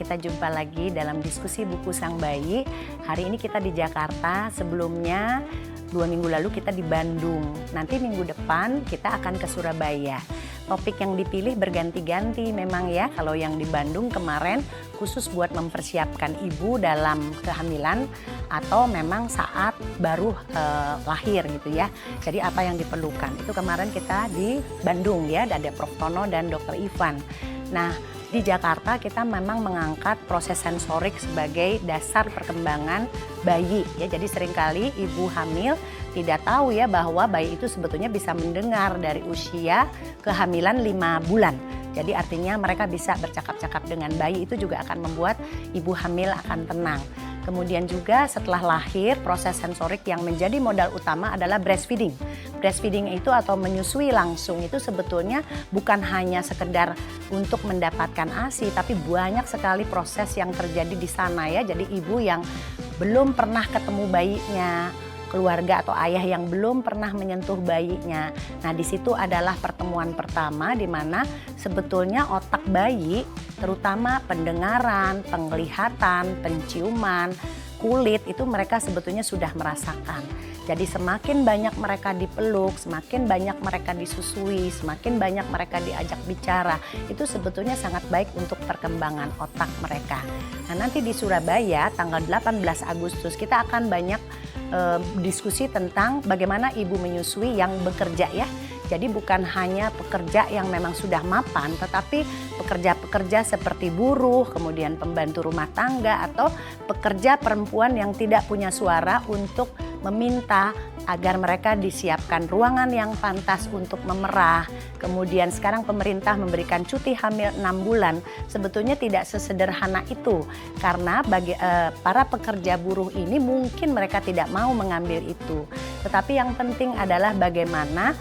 kita jumpa lagi dalam diskusi buku Sang Bayi. Hari ini kita di Jakarta, sebelumnya 2 minggu lalu kita di Bandung. Nanti minggu depan kita akan ke Surabaya. Topik yang dipilih berganti-ganti memang ya. Kalau yang di Bandung kemarin khusus buat mempersiapkan ibu dalam kehamilan atau memang saat baru lahir gitu ya. Jadi apa yang diperlukan. Itu kemarin kita di Bandung ya, ada Prof. Tono dan Dr. Ivan. Nah, di Jakarta kita memang mengangkat proses sensorik sebagai dasar perkembangan bayi ya. Jadi seringkali ibu hamil tidak tahu ya bahwa bayi itu sebetulnya bisa mendengar dari usia kehamilan 5 bulan. Jadi artinya mereka bisa bercakap-cakap dengan bayi, itu juga akan membuat ibu hamil akan tenang. Kemudian juga setelah lahir proses sensorik yang menjadi modal utama adalah breastfeeding. Breastfeeding itu atau menyusui langsung itu sebetulnya bukan hanya sekedar untuk mendapatkan ASI, tapi banyak sekali proses yang terjadi di sana ya. Jadi ibu yang belum pernah ketemu bayinya, keluarga atau ayah yang belum pernah menyentuh bayinya. Nah, di situ adalah pertemuan pertama di mana sebetulnya otak bayi, terutama pendengaran, penglihatan, penciuman, kulit itu mereka sebetulnya sudah merasakan. Jadi semakin banyak mereka dipeluk, semakin banyak mereka disusui, semakin banyak mereka diajak bicara, itu sebetulnya sangat baik untuk perkembangan otak mereka. Nah, nanti di Surabaya tanggal 18 Agustus kita akan banyak diskusi tentang bagaimana ibu menyusui yang bekerja ya. Jadi bukan hanya pekerja yang memang sudah mapan, tetapi pekerja-pekerja seperti buruh, kemudian pembantu rumah tangga, atau pekerja perempuan yang tidak punya suara untuk meminta agar mereka disiapkan ruangan yang pantas untuk memerah. Kemudian sekarang pemerintah memberikan cuti hamil 6 bulan. Sebetulnya tidak sesederhana itu, karena bagi para pekerja buruh ini mungkin mereka tidak mau mengambil itu. Tetapi yang penting adalah bagaimana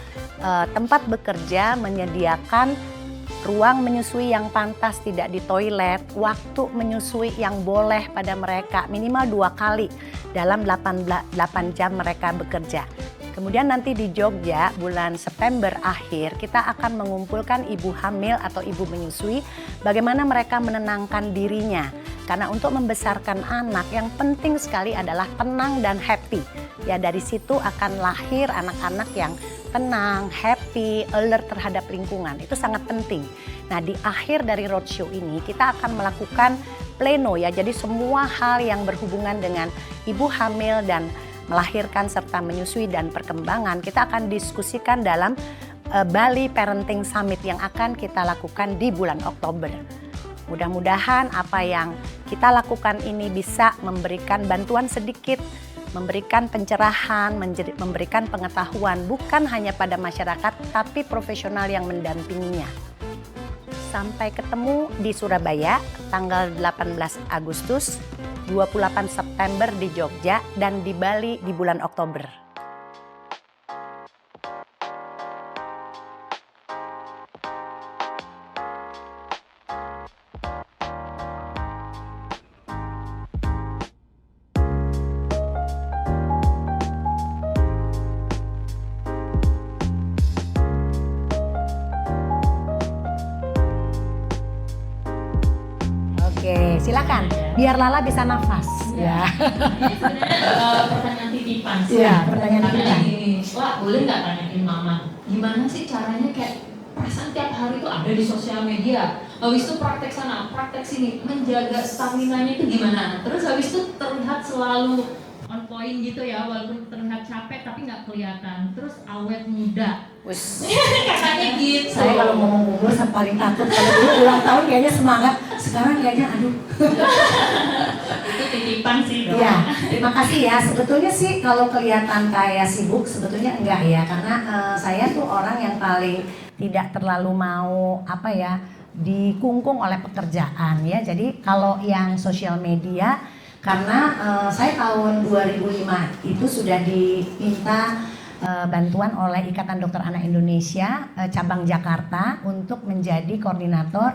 tempat bekerja menyediakan ruang menyusui yang pantas, tidak di toilet, waktu menyusui yang boleh pada mereka minimal 2 kali dalam 8 jam mereka bekerja. Kemudian nanti di Jogja bulan September akhir kita akan mengumpulkan ibu hamil atau ibu menyusui, bagaimana mereka menenangkan dirinya. Karena untuk membesarkan anak yang penting sekali adalah tenang dan happy. Ya, dari situ akan lahir anak-anak yang tenang, happy, alert terhadap lingkungan. Itu sangat penting. Nah, di akhir dari roadshow ini kita akan melakukan pleno ya. Jadi semua hal yang berhubungan dengan ibu hamil dan melahirkan serta menyusui dan perkembangan kita akan diskusikan dalam Bali Parenting Summit yang akan kita lakukan di bulan Oktober. Mudah-mudahan apa yang kita lakukan ini bisa memberikan bantuan sedikit, memberikan pencerahan, memberikan pengetahuan bukan hanya pada masyarakat tapi profesional yang mendampinginya. Sampai ketemu di Surabaya tanggal 18 Agustus, 28 September di Jogja, dan di Bali di bulan Oktober. Oke, silakan. Biar Lala bisa nafas. Ya. Pertanyaan titipan sih. Ya, pertanyaan titipan. Wah, boleh nggak tanyain Mama? Gimana sih caranya kayak perasaan tiap hari tuh ada di sosial media. Habis itu praktek sana, praktek sini, menjaga stamina-nya itu gimana? Terus habis itu terlihat selalu on point gitu ya, walaupun terlihat capek tapi nggak kelihatan. Terus awet muda. Katanya gitu. Saya kalau ngomong umur saya paling takut. Kalau dulu ulang tahun kayaknya semangat, sekarang kayaknya aduh. Itu titipan sih. Ya, terima kasih ya. Sebetulnya sih kalau kelihatan kayak sibuk sebetulnya enggak ya, karena saya tuh orang yang paling tidak terlalu mau dikungkung oleh pekerjaan ya. Jadi kalau yang sosial media, karena saya tahun 2005 itu sudah diminta bantuan oleh Ikatan Dokter Anak Indonesia cabang Jakarta untuk menjadi koordinator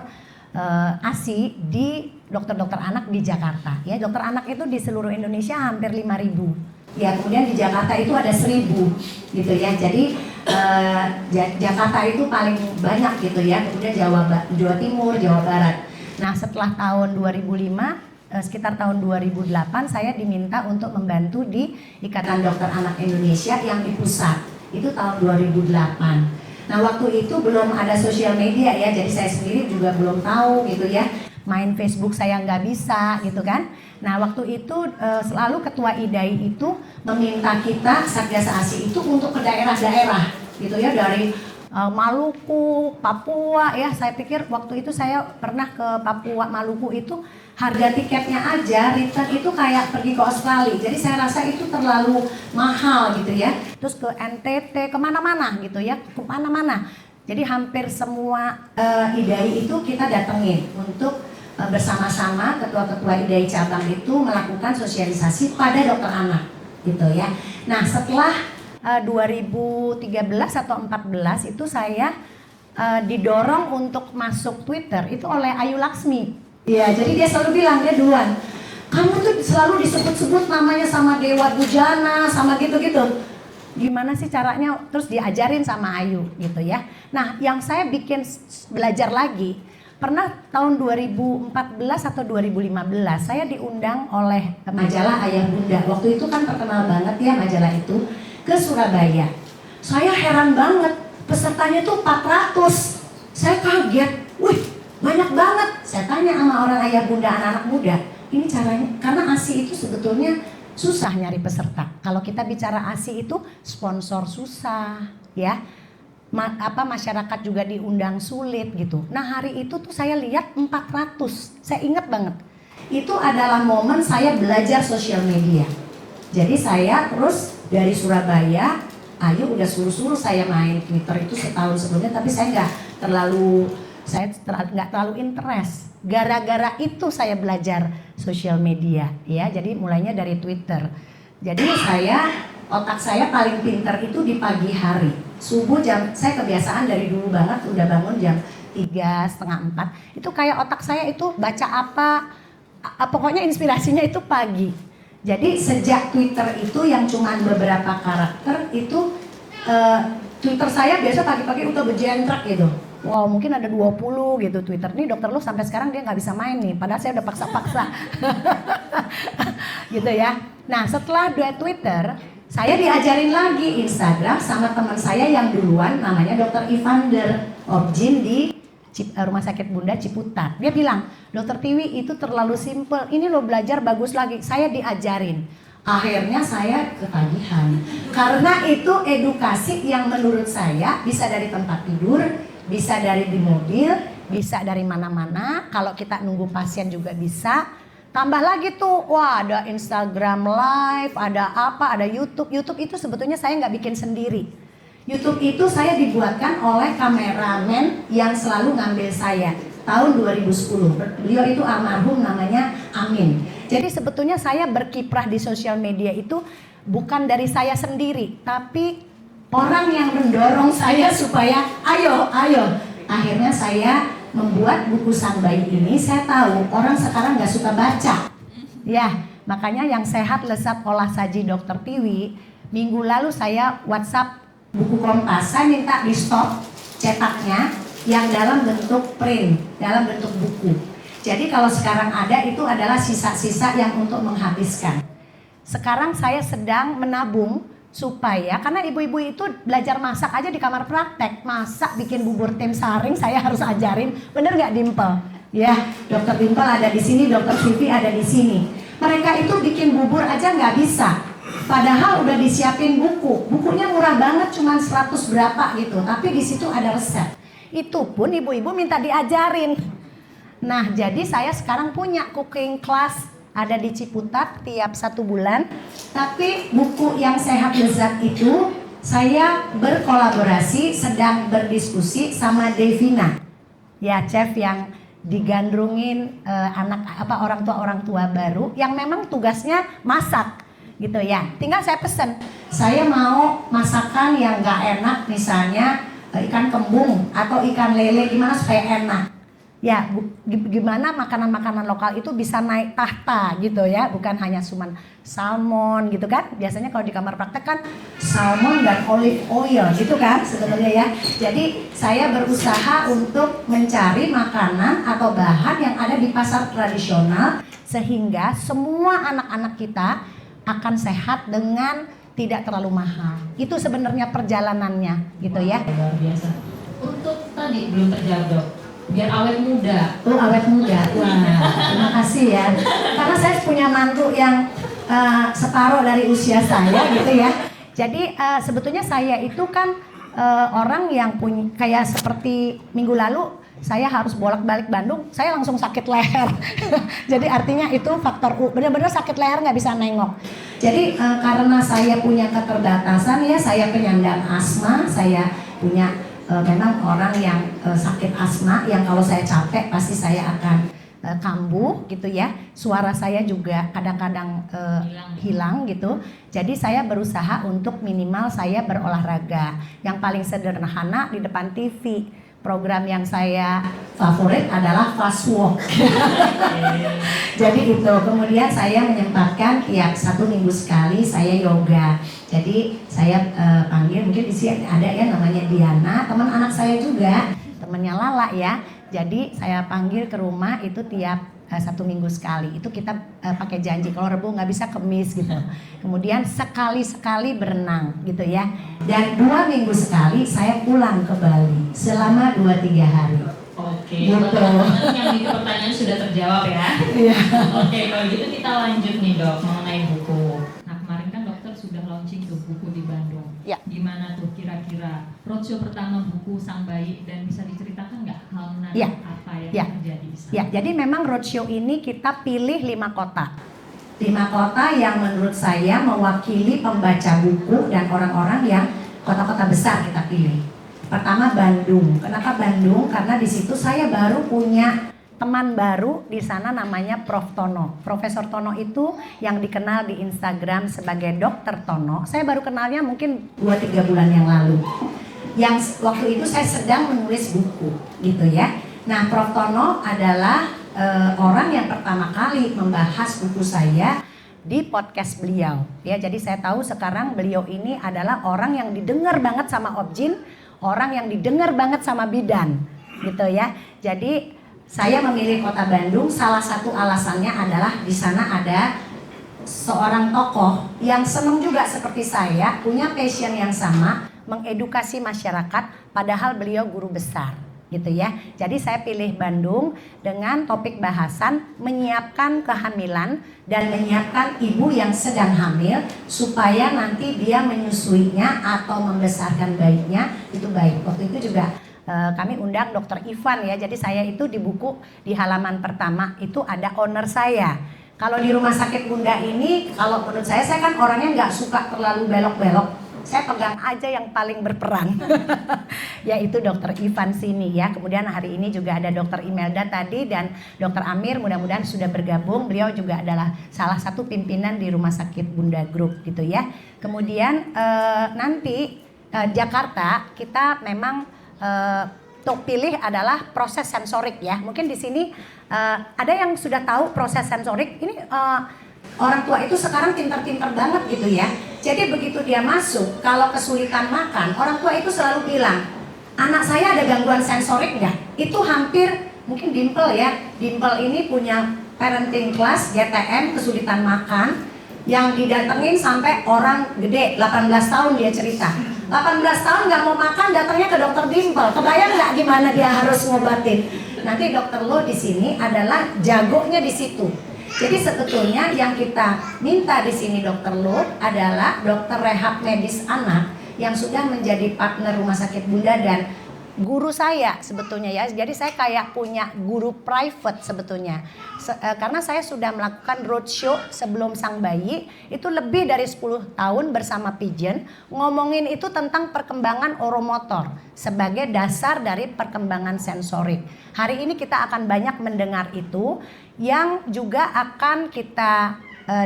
ASI di dokter-dokter anak di Jakarta. Ya, dokter anak itu di seluruh Indonesia hampir 5.000. Ya, kemudian di Jakarta itu ada 1.000 gitu ya. Jadi Jakarta itu paling banyak gitu ya. Kemudian Jawa Timur, Jawa Barat. Nah setelah tahun 2005, sekitar tahun 2008 saya diminta untuk membantu di Ikatan Dokter Anak Indonesia yang di pusat. Itu tahun 2008. Nah waktu itu belum ada sosial media ya, jadi saya sendiri juga belum tahu gitu ya. Main Facebook saya nggak bisa gitu kan. Nah waktu itu selalu ketua IDAI itu meminta kita Satgas ASI itu untuk ke daerah-daerah gitu ya, dari Maluku, Papua ya. Saya pikir waktu itu saya pernah ke Papua, Maluku itu harga tiketnya aja return itu kayak pergi ke Australia. Jadi saya rasa itu terlalu mahal gitu ya. Terus ke NTT, kemana-mana gitu ya, kemana-mana. Jadi hampir semua IDAI itu kita datengin untuk bersama-sama ketua-ketua IDAI cabang itu melakukan sosialisasi pada dokter anak gitu ya. Nah setelah 2013 atau 2014 itu saya didorong untuk masuk Twitter itu oleh Ayu Laksmi. Ya, jadi dia selalu bilang, dia duluan, kamu tuh selalu disebut-sebut namanya sama Dewa Bujana, sama gitu-gitu. Gimana sih caranya? Terus diajarin sama Ayu gitu ya. Nah yang saya bikin belajar lagi, pernah tahun 2014 atau 2015 saya diundang oleh majalah Ayah Bunda. Waktu itu kan terkenal banget ya majalah itu, ke Surabaya. Saya heran banget, pesertanya tuh 400. Saya kaget, wih banyak banget. Saya tanya sama orang Ayah Bunda anak-anak muda, ini caranya, karena ASI itu sebetulnya susah nyari peserta. Kalau kita bicara ASI itu sponsor susah ya. Masyarakat juga diundang sulit gitu. Nah hari itu tuh saya lihat 400, saya ingat banget. Itu adalah momen saya belajar sosial media. Jadi saya terus dari Surabaya, Ayu udah suruh-suruh saya main Twitter itu setahun sebelumnya, tapi saya nggak terlalu interest. Gara-gara itu saya belajar sosial media, ya. Jadi mulainya dari Twitter. Jadi otak saya paling pintar itu di pagi hari. Subuh saya kebiasaan dari dulu banget udah bangun jam 3, setengah 4. Itu kayak otak saya itu baca pokoknya inspirasinya itu pagi. Jadi sejak Twitter itu yang cuma beberapa karakter itu Twitter saya biasa pagi-pagi udah berjentrak gitu. Wow mungkin ada 20 gitu Twitter. Nih dokter lu sampai sekarang dia nggak bisa main nih. Padahal saya udah paksa-paksa. Gitu ya. Nah setelah Twitter saya diajarin lagi Instagram sama teman saya yang duluan namanya Dr. Evander Objin di Rumah Sakit Bunda Ciputat. Dia bilang, Dokter Tiwi itu terlalu simple, ini lo belajar bagus lagi. Saya diajarin. Akhirnya saya ketagihan. Karena itu edukasi yang menurut saya bisa dari tempat tidur, bisa dari di mobil, bisa dari mana-mana. Kalau kita nunggu pasien juga bisa. Tambah lagi tuh, wah ada Instagram Live, ada apa, ada YouTube. YouTube itu sebetulnya saya nggak bikin sendiri. YouTube itu saya dibuatkan oleh kameramen yang selalu ngambil saya. Tahun 2010, beliau itu almarhum namanya Amin. Jadi sebetulnya saya berkiprah di sosial media itu bukan dari saya sendiri, tapi orang yang mendorong saya supaya ayo. Akhirnya saya membuat buku Sang Bayi ini. Saya tahu orang sekarang nggak suka baca, ya makanya yang sehat lezat olah saji Dokter Tiwi. Minggu lalu saya WhatsApp buku Kompas, saya minta di stop cetaknya yang dalam bentuk print, dalam bentuk buku. Jadi kalau sekarang ada itu adalah sisa-sisa yang untuk menghabiskan. Sekarang saya sedang menabung supaya, karena ibu-ibu itu belajar masak aja di kamar praktek, masak bikin bubur tim saring saya harus ajarin, bener nggak Dimple? Ya, Dokter Dimple ada di sini, Dokter Vivi ada di sini. Mereka itu bikin bubur aja nggak bisa, padahal udah disiapin bukunya murah banget, cuma 100 berapa gitu, tapi di situ ada resep. Itu pun ibu-ibu minta diajarin. Nah, jadi saya sekarang punya cooking class. Ada di Ciputat tiap 1 bulan. Tapi buku yang sehat lezat itu saya berkolaborasi, sedang berdiskusi sama Devina. Ya, chef yang digandrungin orang tua baru yang memang tugasnya masak gitu ya. Tinggal saya pesen, saya mau masakan yang nggak enak, misalnya ikan kembung atau ikan lele, gimana supaya enak. Ya, gimana makanan-makanan lokal itu bisa naik tahta gitu ya, bukan hanya cuman salmon gitu kan. Biasanya kalau di kamar praktek kan salmon dan olive oil gitu kan sebenarnya ya. Jadi saya berusaha untuk mencari makanan atau bahan yang ada di pasar tradisional sehingga semua anak-anak kita akan sehat dengan tidak terlalu mahal. Itu sebenarnya perjalanannya gitu ya. Luar biasa. Untuk tadi belum terjawab dok, biar awet muda. Oh, awet muda. Wah, terima kasih ya. Karena saya punya mantu yang separuh dari usia saya gitu ya. Jadi sebetulnya saya itu kan orang yang punya kayak seperti minggu lalu saya harus bolak-balik Bandung, saya langsung sakit leher. Jadi artinya itu faktor benar-benar sakit leher, nggak bisa nengok. Jadi karena saya punya keterbatasan ya, saya penyandang asma, saya punya memang orang yang sakit asma yang kalau saya capek pasti saya akan kambuh gitu ya. Suara saya juga kadang-kadang hilang gitu. Jadi saya berusaha untuk minimal saya berolahraga. Yang paling sederhana di depan TV. Program yang saya favorit adalah fast walk. Jadi itu. Kemudian saya menyempatkan ya 1 minggu sekali saya yoga. Jadi saya panggil, mungkin di sini ada ya namanya Diana, teman anak saya juga, temannya Lala ya. Jadi saya panggil ke rumah itu tiap 1 minggu sekali. Itu kita pakai janji kalau Rebo nggak bisa Kemis gitu. Kemudian sekali-sekali berenang gitu ya. Dan 2 minggu sekali saya pulang ke Bali selama 2-3 hari. Oke, Gitu. teman-teman yang di pertanyaan sudah terjawab ya. Iya. Oke, kalau gitu kita lanjut nih dok mengenai buku. Nah kemarin kan dokter sudah launching tuh buku di Bandung. Ya. Gimana tuh kira-kira roadshow pertama buku Sang Bayi, dan bisa diceritakan nggak hal menarik Ya. apa yang Ya. terjadi di sana? Ya, jadi memang roadshow ini kita pilih 5 kota. 5 kota yang menurut saya mewakili pembaca buku dan orang-orang yang kota-kota besar kita pilih. Pertama Bandung. Kenapa Bandung? Karena di situ saya baru punya teman baru di sana namanya Prof. Tono. Profesor Tono itu yang dikenal di Instagram sebagai Dokter Tono. Saya baru kenalnya mungkin 2-3 bulan yang lalu. Yang waktu itu saya sedang menulis buku gitu ya. Nah, Prof. Tono adalah orang yang pertama kali membahas buku saya di podcast beliau. Ya, jadi saya tahu sekarang beliau ini adalah orang yang didengar banget sama Objin, orang yang didengar banget sama bidan, gitu ya. Jadi saya memilih kota Bandung, salah satu alasannya adalah di sana ada seorang tokoh yang senang juga seperti saya, punya passion yang sama, mengedukasi masyarakat, padahal beliau guru besar. Gitu ya. Jadi saya pilih Bandung dengan topik bahasan menyiapkan kehamilan dan menyiapkan ibu yang sedang hamil supaya nanti dia menyusuinya atau membesarkan bayinya itu baik. Waktu itu juga kami undang Dokter Ivan ya. Jadi saya itu di buku di halaman pertama itu ada owner saya. Kalau di rumah sakit Bunda ini, kalau menurut saya kan orangnya nggak suka terlalu belok-belok. Saya pegang aja yang paling berperan, yaitu Dokter Ivan sini ya. Kemudian hari ini juga ada Dokter Imelda tadi dan Dokter Amir mudah-mudahan sudah bergabung. Beliau juga adalah salah satu pimpinan di Rumah Sakit Bunda Group gitu ya. Kemudian nanti Jakarta kita memang untuk pilih adalah proses sensorik ya. Mungkin di sini ada yang sudah tahu proses sensorik ini. Orang tua itu sekarang pintar-pintar banget gitu ya. Jadi begitu dia masuk, kalau kesulitan makan, orang tua itu selalu bilang, anak saya ada gangguan sensorik nggak? Itu hampir, mungkin Dimple ya. Dimple ini punya parenting class, GTM, kesulitan makan, yang didatengin sampai orang gede, 18 tahun dia cerita. 18 tahun nggak mau makan, datangnya ke dokter Dimple. Kebayang nggak gimana dia harus ngobatin? Nanti dokter lo di sini adalah jagonya di situ. Jadi sebetulnya yang kita minta di sini dokter Lo adalah dokter rehab medis anak yang sudah menjadi partner Rumah Sakit Bunda dan guru saya sebetulnya ya. Jadi saya kayak punya guru private sebetulnya. Karena saya sudah melakukan roadshow sebelum Sang Bayi itu lebih dari 10 tahun bersama Pigeon, ngomongin itu tentang perkembangan oromotor sebagai dasar dari perkembangan sensorik. Hari ini kita akan banyak mendengar itu yang juga akan kita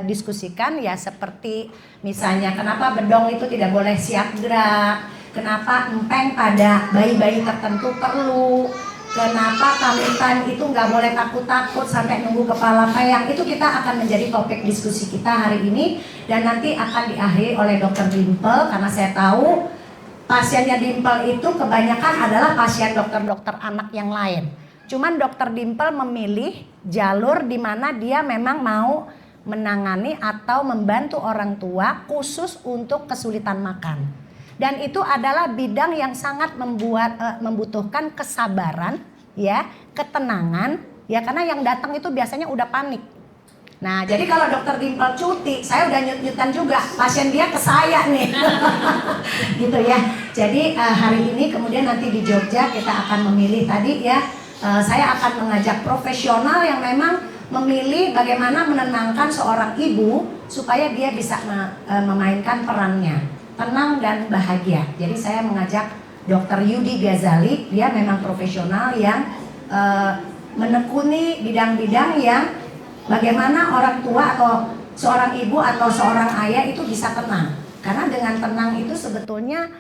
diskusikan ya, seperti misalnya kenapa bedong itu tidak boleh siap gerak, kenapa empeng pada bayi-bayi tertentu perlu, kenapa tummy time itu nggak boleh takut-takut sampai nunggu kepala peyang. Itu kita akan menjadi topik diskusi kita hari ini, dan nanti akan diakhiri oleh Dokter Dimple, karena saya tahu pasiennya Dimple itu kebanyakan adalah pasien dokter-dokter anak yang lain. Cuman Dokter Dimple memilih jalur di mana dia memang mau menangani atau membantu orang tua khusus untuk kesulitan makan. Dan itu adalah bidang yang sangat membutuhkan kesabaran, ya, ketenangan, ya, karena yang datang itu biasanya udah panik. Nah, jadi kalau Dokter Dimple cuti, saya udah nyut-nyutan juga, pasien dia ke saya nih, gitu ya. Jadi hari ini kemudian nanti di Jogja kita akan memilih tadi ya, saya akan mengajak profesional yang memang memilih bagaimana menenangkan seorang ibu supaya dia bisa memainkan perannya tenang dan bahagia. Jadi saya mengajak Dr. Yudi Ghazali, dia memang profesional yang menekuni bidang-bidang yang bagaimana orang tua atau seorang ibu atau seorang ayah itu bisa tenang. Karena dengan tenang itu sebetulnya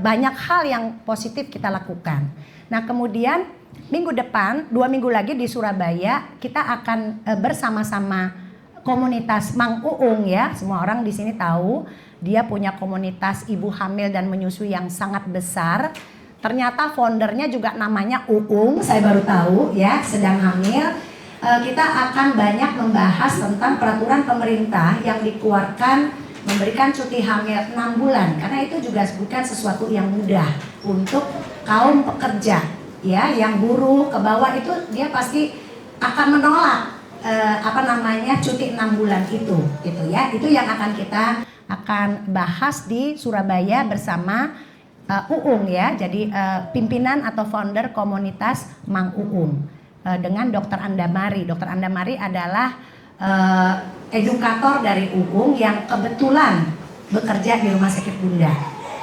banyak hal yang positif kita lakukan. Nah, kemudian minggu depan, 2 minggu lagi di Surabaya, kita akan bersama-sama komunitas Mang Uung ya. Semua orang di sini tahu dia punya komunitas ibu hamil dan menyusui yang sangat besar. Ternyata foundernya juga namanya Uung, saya baru tahu ya, sedang hamil. Kita akan banyak membahas tentang peraturan pemerintah yang dikeluarkan memberikan cuti hamil 6 bulan. Karena itu juga bukan sesuatu yang mudah untuk kaum pekerja ya, yang buruh ke bawah itu dia pasti akan menolak cuti 6 bulan itu gitu ya. Itu yang kita akan bahas di Surabaya bersama Uung ya. Jadi pimpinan atau founder komunitas Mang Uung dengan Dr. Andamari. Dr. Andamari adalah edukator dari Uung yang kebetulan bekerja di Rumah Sakit Bunda.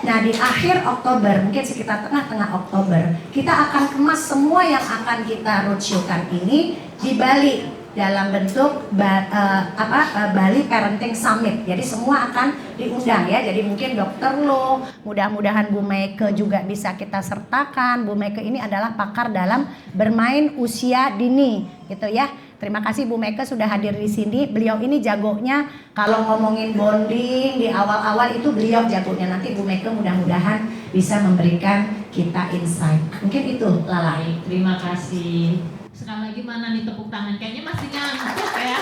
Nah, di akhir Oktober, mungkin sekitar tengah-tengah Oktober, kita akan kemas semua yang akan kita roadshow-kan ini di Bali dalam bentuk Bali Parenting Summit. Jadi semua akan diundang ya. Jadi mungkin Dokter Lo, mudah-mudahan Bu Meike juga bisa kita sertakan. Bu Meike ini adalah pakar dalam bermain usia dini, gitu ya. Terima kasih Bu Meike sudah hadir di sini. Beliau ini jagonya kalau ngomongin bonding di awal-awal itu beliau jagonya. Nanti Bu Meike mudah-mudahan bisa memberikan kita insight. Mungkin itu Lala. Terima kasih. Sekali lagi mana nih tepuk tangan, kayaknya masih ngantuk ya.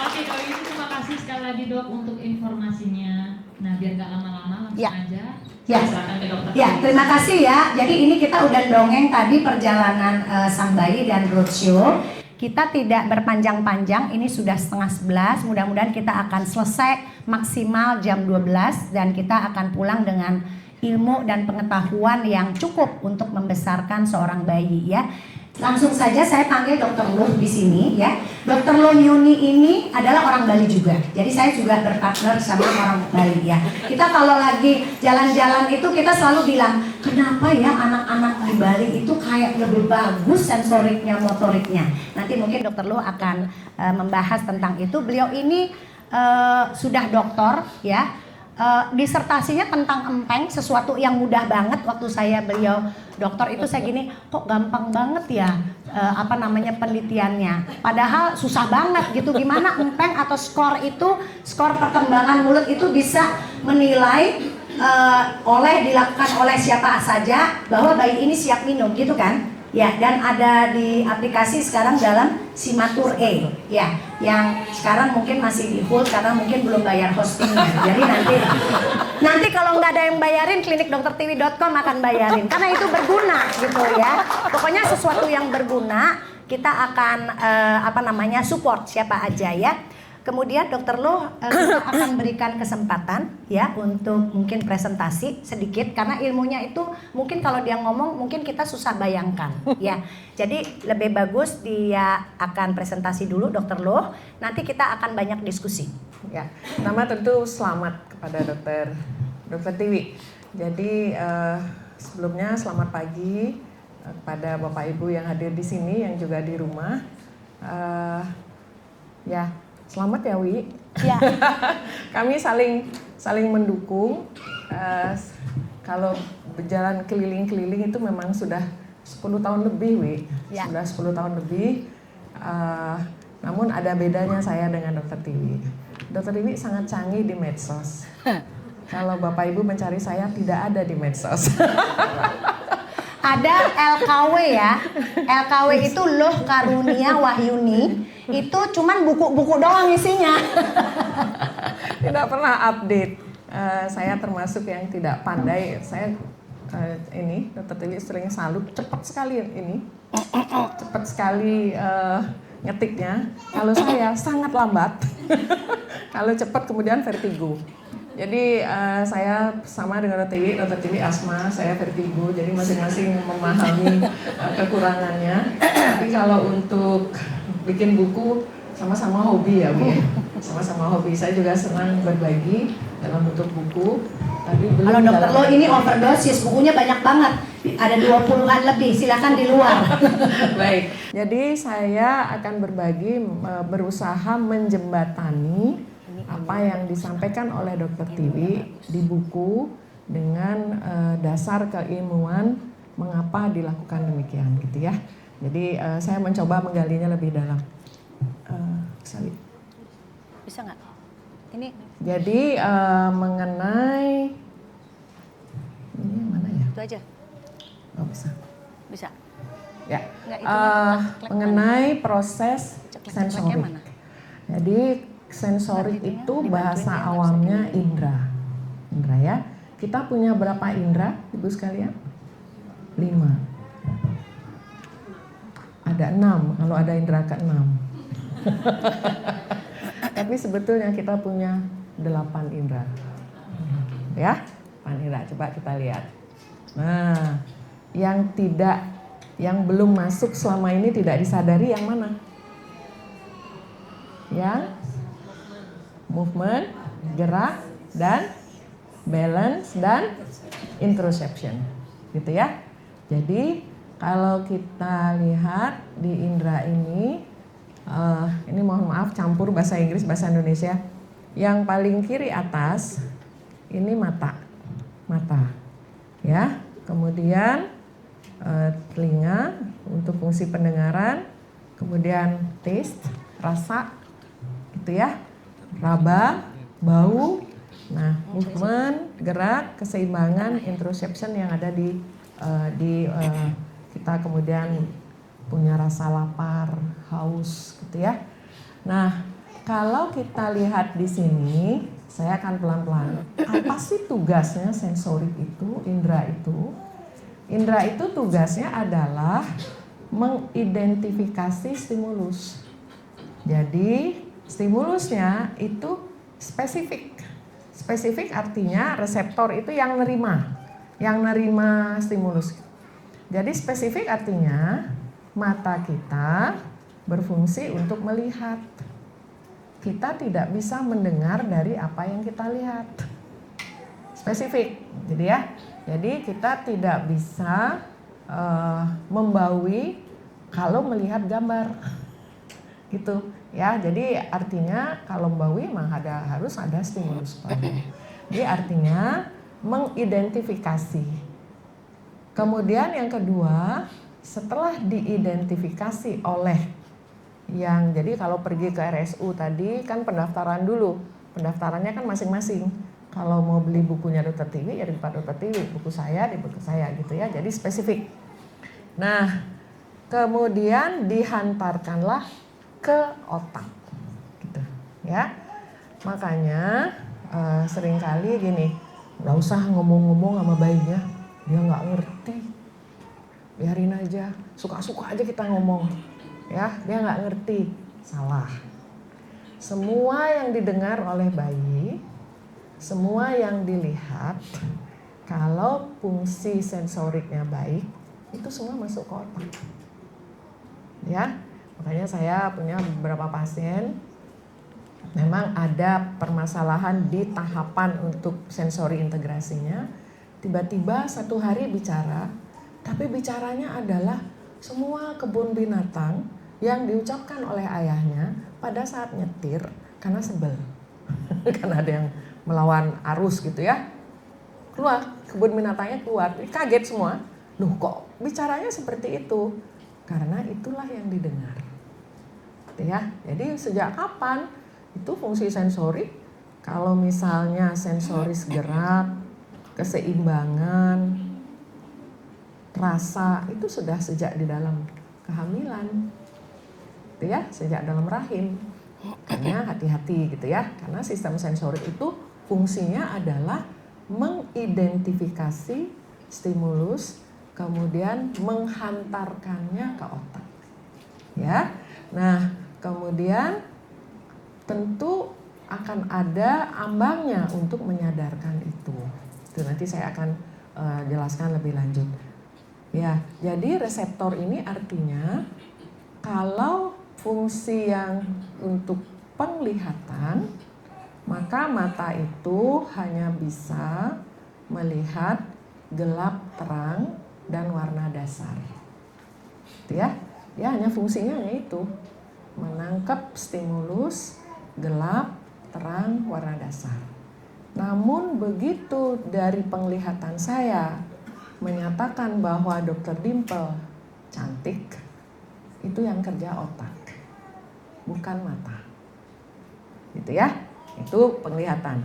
Oke, kalau gitu terima kasih sekali lagi Dok untuk informasinya. Nah, biar gak lama-lama langsung aja. Ya. Silakan ke dokter. Ya, terima kasih ya. Jadi ini kita udah dongeng tadi perjalanan sang bayi dan roadshow. Kita tidak berpanjang-panjang, ini sudah 10:30. Mudah-mudahan kita akan selesai maksimal jam 12 dan kita akan pulang dengan ilmu dan pengetahuan yang cukup untuk membesarkan seorang bayi ya. Langsung saja saya panggil Dr. Loh di sini ya. Dr. Loh Yuni ini adalah orang Bali juga. Jadi saya juga berpartner sama orang Bali ya. Kita kalau lagi jalan-jalan itu kita selalu bilang, kenapa ya anak-anak di Bali itu kayak lebih bagus sensoriknya, motoriknya. Nanti mungkin Dr. Loh akan membahas tentang itu. Beliau ini sudah doktor ya. Disertasinya tentang empeng, sesuatu yang mudah banget. Waktu beliau dokter itu saya gini, kok gampang banget ya penelitiannya, padahal susah banget gitu. Gimana empeng atau skor perkembangan mulut itu bisa menilai dilakukan oleh siapa saja bahwa bayi ini siap minum gitu kan ya. Dan ada di aplikasi sekarang dalam Simatur E ya, yang sekarang mungkin masih di hold karena mungkin belum bayar hostingnya. Jadi nanti kalau nggak ada yang bayarin, klinikdoktertiwi.com akan bayarin karena itu berguna gitu ya. Pokoknya sesuatu yang berguna kita akan support siapa aja ya. Kemudian Dr. Loh kita akan berikan kesempatan ya untuk mungkin presentasi sedikit karena ilmunya itu mungkin kalau dia ngomong mungkin kita susah bayangkan ya. Jadi lebih bagus dia akan presentasi dulu Dr. Loh, nanti kita akan banyak diskusi. Ya, pertama tentu selamat kepada Dokter Tiwi. Jadi sebelumnya selamat pagi kepada Bapak Ibu yang hadir di sini yang juga di rumah. Selamat ya Wi. Ya. Kami saling mendukung. Kalau berjalan keliling-keliling itu memang sudah 10 tahun lebih, Wi. Ya. Sudah 10 tahun lebih. Namun ada bedanya saya dengan Dokter Tiwi. Dokter Tiwi sangat canggih di medsos. Kalau Bapak Ibu mencari saya tidak ada di medsos. Ada LKW ya. LKW itu Loh Karunia Wahyuni. Itu cuman buku-buku doang isinya. Tidak pernah update. Saya termasuk yang tidak pandai. Saya ini Dokter Tiwi sering salut, cepat sekali ini. Cepat sekali ngetiknya. Kalau saya sangat lambat. Kalau cepat kemudian vertigo. Jadi saya sama dengan Dokter Tiwi asma, saya vertigo. Jadi masing-masing memahami kekurangannya. Tapi kalau untuk bikin buku sama-sama hobi ya, Bu. Sama-sama hobi. Saya juga senang berbagi dalam bentuk buku. Tapi belum. Kalau Dokter Lo ini overdosis, bukunya banyak banget. Ada 20-an lebih, silakan di luar. Baik. Jadi saya akan berbagi, berusaha menjembatani apa yang disampaikan oleh Dokter Tiwi di buku dengan dasar keilmuan mengapa dilakukan demikian gitu ya. Jadi saya mencoba menggalinya lebih dalam. Bisa nggak? Ini. Jadi mengenai ini yang mana ya? Itu aja. Oh bisa. Bisa. Ya. Nggak, itunya Mengenai proses Klek-kleknya sensorik. mana? Jadi sensorik Nah, itu dibantuin bahasa ya, nggak awamnya bisa indera. Indera ya. Kita punya berapa indera, Ibu sekalian? 5. Ada 6 kalau ada indera ke-6. Tapi sebetulnya kita punya 8 indera. Ya, 8 indera. Coba kita lihat. Nah, yang belum masuk selama ini tidak disadari yang mana? Yang movement, gerak, dan balance, dan interoception. Gitu ya. Jadi kalau kita lihat di indera ini mohon maaf campur bahasa Inggris, bahasa Indonesia. Yang paling kiri atas ini mata. Ya. Kemudian telinga untuk fungsi pendengaran, kemudian taste, rasa, gitu ya, raba, bau, nah movement, gerak, keseimbangan, interoception yang ada di kita kemudian punya rasa lapar, haus, gitu ya. Nah kalau kita lihat di sini, saya akan pelan-pelan. Apa sih tugasnya sensorik itu, indera itu? Indera itu tugasnya adalah mengidentifikasi stimulus. Jadi stimulusnya itu spesifik. Spesifik artinya reseptor itu yang nerima stimulus. Jadi spesifik artinya mata kita berfungsi untuk melihat. Kita tidak bisa mendengar dari apa yang kita lihat. Spesifik, jadi ya. Jadi kita tidak bisa membawi kalau melihat gambar, gitu ya. Jadi artinya kalau membawi memang harus ada stimulus. Jadi artinya mengidentifikasi. Kemudian yang kedua, setelah diidentifikasi oleh jadi kalau pergi ke RSU tadi kan pendaftaran dulu. Pendaftarannya kan masing-masing. Kalau mau beli bukunya Dokter Tiwi ya di tempat Dokter Tiwi, buku saya di buku saya gitu ya. Jadi spesifik. Nah, kemudian dihantarkanlah ke otak. Gitu ya. Makanya seringkali gini, nggak usah ngomong-ngomong sama bayinya, dia nggak ngerti. Biarin aja, suka-suka aja kita ngomong. Ya, dia nggak ngerti. Salah. Semua yang didengar oleh bayi, semua yang dilihat, kalau fungsi sensoriknya baik, itu semua masuk ke otak. Ya, makanya saya punya beberapa pasien, memang ada permasalahan di tahapan untuk sensori integrasinya. Tiba-tiba satu hari bicara, tapi bicaranya adalah semua kebun binatang yang diucapkan oleh ayahnya pada saat nyetir karena sebel. Karena ada yang melawan arus gitu ya. Keluar, kebun binatangnya keluar, kaget semua. Loh kok bicaranya seperti itu? Karena itulah yang didengar. Ya, jadi sejak kapan itu fungsi sensorik? Kalau misalnya sensoris gerak, keseimbangan, rasa itu sudah sejak di dalam kehamilan, gitu ya, sejak dalam rahim. Karena hati-hati gitu ya, karena sistem sensorik itu fungsinya adalah mengidentifikasi stimulus, kemudian menghantarkannya ke otak. Ya, nah kemudian tentu akan ada ambangnya untuk menyadarkan itu. Itu nanti saya akan jelaskan lebih lanjut. Ya, jadi reseptor ini artinya kalau fungsi yang untuk penglihatan, maka mata itu hanya bisa melihat gelap, terang, dan warna dasar. Gitu ya, dia hanya fungsinya hanya itu, menangkap stimulus gelap, terang, warna dasar. Namun begitu dari penglihatan saya menyatakan bahwa Dr. Dimple cantik, itu yang kerja otak, bukan mata. Gitu ya, itu penglihatan.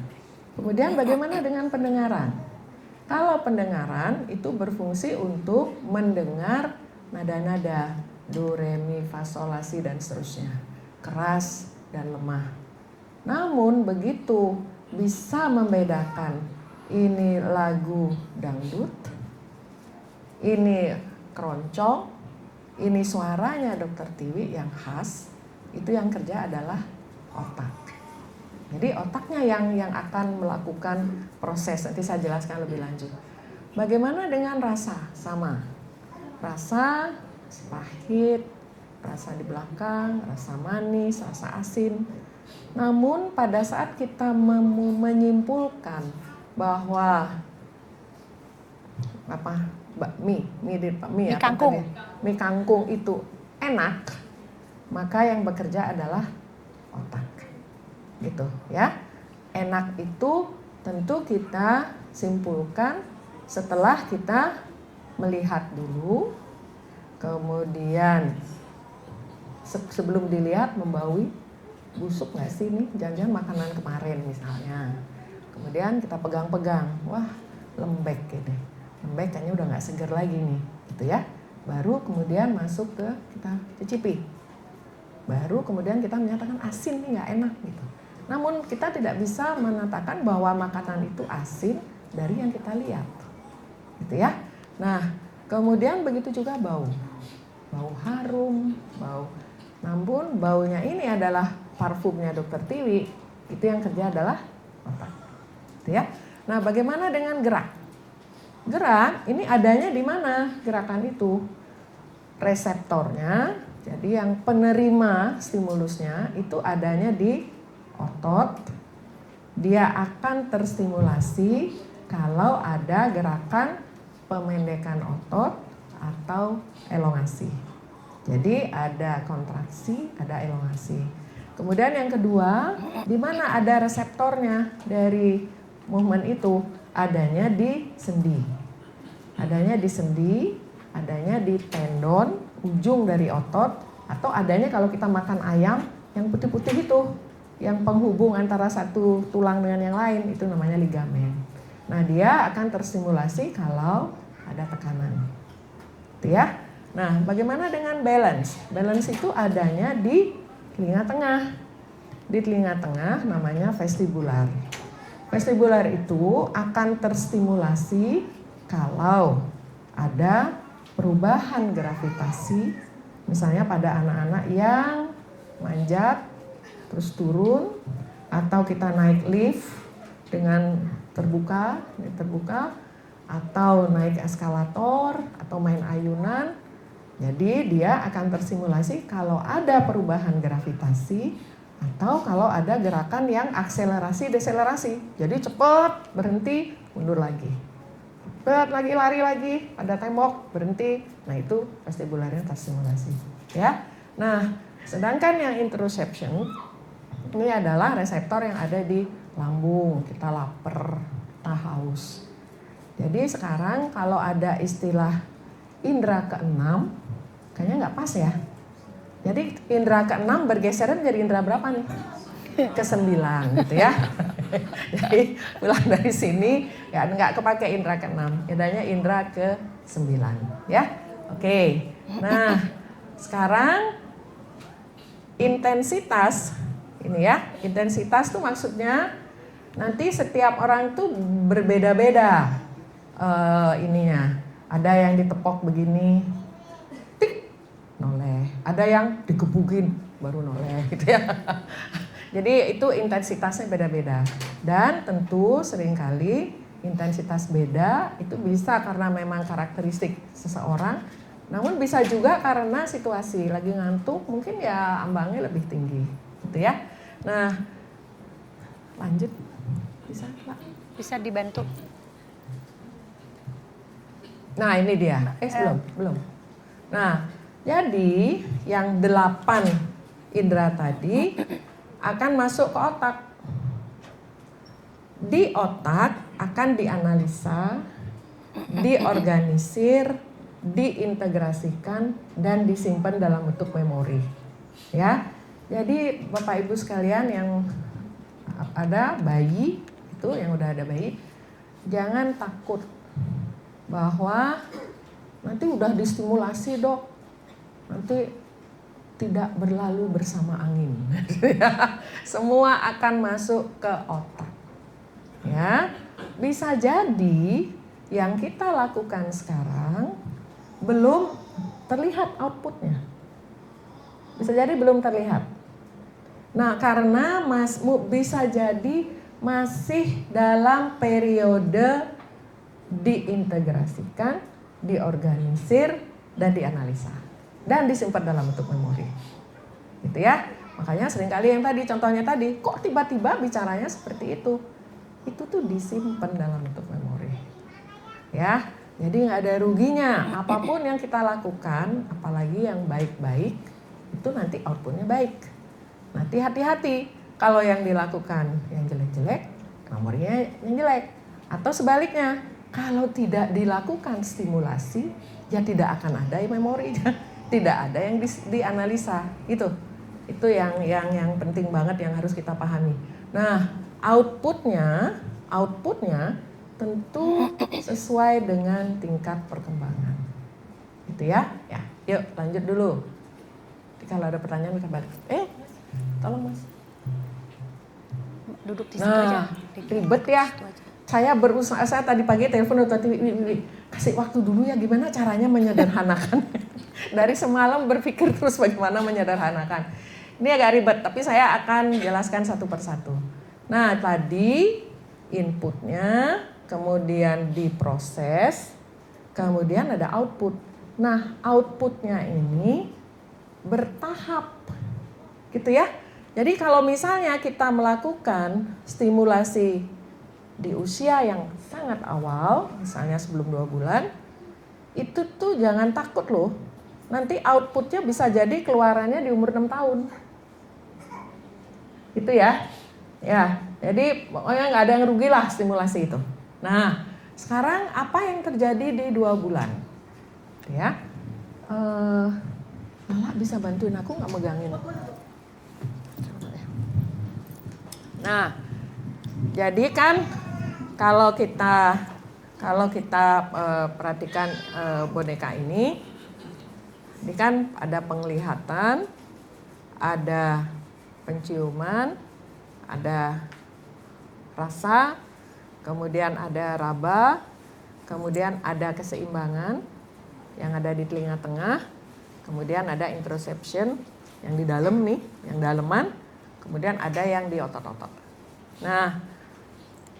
Kemudian bagaimana dengan pendengaran? Kalau pendengaran itu berfungsi untuk mendengar nada-nada do, re, mi, fa, sol, la, si dan seterusnya, keras dan lemah. Namun begitu bisa membedakan ini lagu dangdut, ini keroncong, ini suaranya Dr. Tiwi yang khas, itu yang kerja adalah otak. Jadi otaknya yang akan melakukan proses, nanti saya jelaskan lebih lanjut. Bagaimana dengan rasa? Sama. Rasa pahit, rasa di belakang, rasa manis, rasa asin. Namun pada saat kita menyimpulkan bahwa mie kangkung itu enak, maka yang bekerja adalah otak. Gitu ya. Enak itu tentu kita simpulkan setelah kita melihat dulu, kemudian sebelum dilihat membaui, busuk nggak sih nih, jangan-jangan makanan kemarin misalnya. Kemudian kita pegang-pegang, wah lembek gitu, lembek kayaknya udah nggak seger lagi nih, gitu ya. Baru kemudian masuk ke kita cicipi, baru kemudian kita menyatakan asin nih nggak enak gitu. Namun kita tidak bisa menatakan bahwa makanan itu asin dari yang kita lihat, gitu ya. Nah kemudian begitu juga bau harum, bau. Namun baunya ini adalah parfumnya Dr. Tiwi, itu yang kerja adalah otak, gitu ya. Nah bagaimana dengan gerak? Gerak ini adanya di mana gerakan itu? Reseptornya, jadi yang penerima stimulusnya itu adanya di otot. Dia akan terstimulasi kalau ada gerakan pemendekan otot atau elongasi. Jadi ada kontraksi, ada elongasi. Kemudian yang kedua, di mana ada reseptornya dari movement itu? Adanya di sendi. Adanya di sendi, adanya di tendon, ujung dari otot, atau adanya kalau kita makan ayam yang putih-putih itu, yang penghubung antara satu tulang dengan yang lain, itu namanya ligamen. Nah dia akan terstimulasi kalau ada tekanan, gitu ya. Nah bagaimana dengan balance? Balance itu adanya di telinga tengah. Di telinga tengah namanya vestibular. Vestibular itu akan terstimulasi kalau ada perubahan gravitasi, misalnya pada anak-anak yang manjat terus turun, atau kita naik lift dengan terbuka, atau naik eskalator, atau main ayunan. Jadi dia akan terstimulasi kalau ada perubahan gravitasi, atau kalau ada gerakan yang akselerasi deselerasi. Jadi cepat berhenti, mundur lagi, cepat lagi, lari lagi, ada tembok berhenti. Nah itu vestibularnya terstimulasi, ya. Nah sedangkan yang interoception ini adalah reseptor yang ada di lambung, kita lapar, kita haus. Jadi sekarang kalau ada istilah indera keenam, kayaknya nggak pas ya. Jadi indera keenam bergeser menjadi indera berapa nih? Ke-9 gitu ya. Jadi pulang dari sini ya nggak kepake indera keenam, inderanya indera ke-9 ya. Oke. Nah, sekarang intensitas ini ya. Intensitas tuh maksudnya nanti setiap orang tuh berbeda-beda ininya. Ada yang ditepok begini, tik, noleh. Ada yang digebukin baru noleh gitu ya. Jadi itu intensitasnya beda-beda. Dan tentu seringkali intensitas beda itu bisa karena memang karakteristik seseorang. Namun bisa juga karena situasi lagi ngantuk mungkin ya ambangnya lebih tinggi. Gitu ya. Nah lanjut. Bisa Pak? Bisa dibantu. Nah ini dia. Belum. Nah jadi yang 8 indera tadi akan masuk ke otak. Di otak akan dianalisa, diorganisir, diintegrasikan, dan disimpan dalam bentuk memori. Ya, jadi Bapak Ibu sekalian yang ada bayi, itu yang udah ada bayi, jangan takut bahwa nanti udah distimulasi dok, nanti tidak berlalu bersama angin. Semua akan masuk ke otak. Ya, bisa jadi yang kita lakukan sekarang belum terlihat outputnya. Bisa jadi belum terlihat. Nah, karena bisa jadi masih dalam periode diintegrasikan, diorganisir, dan dianalisa. Dan disimpan dalam bentuk memori. Gitu ya. Makanya seringkali yang tadi, contohnya tadi, kok tiba-tiba bicaranya seperti itu? Itu tuh disimpan dalam bentuk memori. Ya, jadi nggak ada ruginya. Apapun yang kita lakukan, apalagi yang baik-baik, itu nanti outputnya baik. Nanti hati-hati, kalau yang dilakukan yang jelek-jelek, memorinya yang jelek. Atau sebaliknya, kalau tidak dilakukan stimulasi, ya tidak akan ada memorinya. Tidak ada yang dianalisa. Itu yang penting banget yang harus kita pahami. Nah, outputnya tentu sesuai dengan tingkat perkembangan. Gitu ya. Ya, yuk lanjut dulu. Jadi kalau ada pertanyaan kita balik. Tolong Mas. Duduk di situ aja. Ribet ya. Saya berusaha, saya tadi pagi telepon kasih waktu dulu ya gimana caranya menyederhanakan. Dari semalam berpikir terus bagaimana menyederhanakan. Ini agak ribet, tapi saya akan jelaskan satu persatu. Nah, tadi inputnya, kemudian diproses, kemudian ada output. Nah, outputnya ini bertahap, gitu ya. Jadi kalau misalnya kita melakukan stimulasi di usia yang sangat awal, misalnya sebelum 2 bulan, itu tuh jangan takut loh. Nanti outputnya bisa jadi keluarannya di umur 6 tahun. Gitu ya. Ya, jadi pokoknya nggak ada yang rugi lah stimulasi itu. Nah, sekarang apa yang terjadi di 2 bulan? Ya, Lala bisa bantuin aku nggak megangin? Nah, jadi kan kalau kita perhatikan boneka ini kan ada penglihatan, ada penciuman, ada rasa, kemudian ada raba, kemudian ada keseimbangan yang ada di telinga tengah, kemudian ada interoception yang di dalam nih, yang daleman, kemudian ada yang di otot-otot. Nah,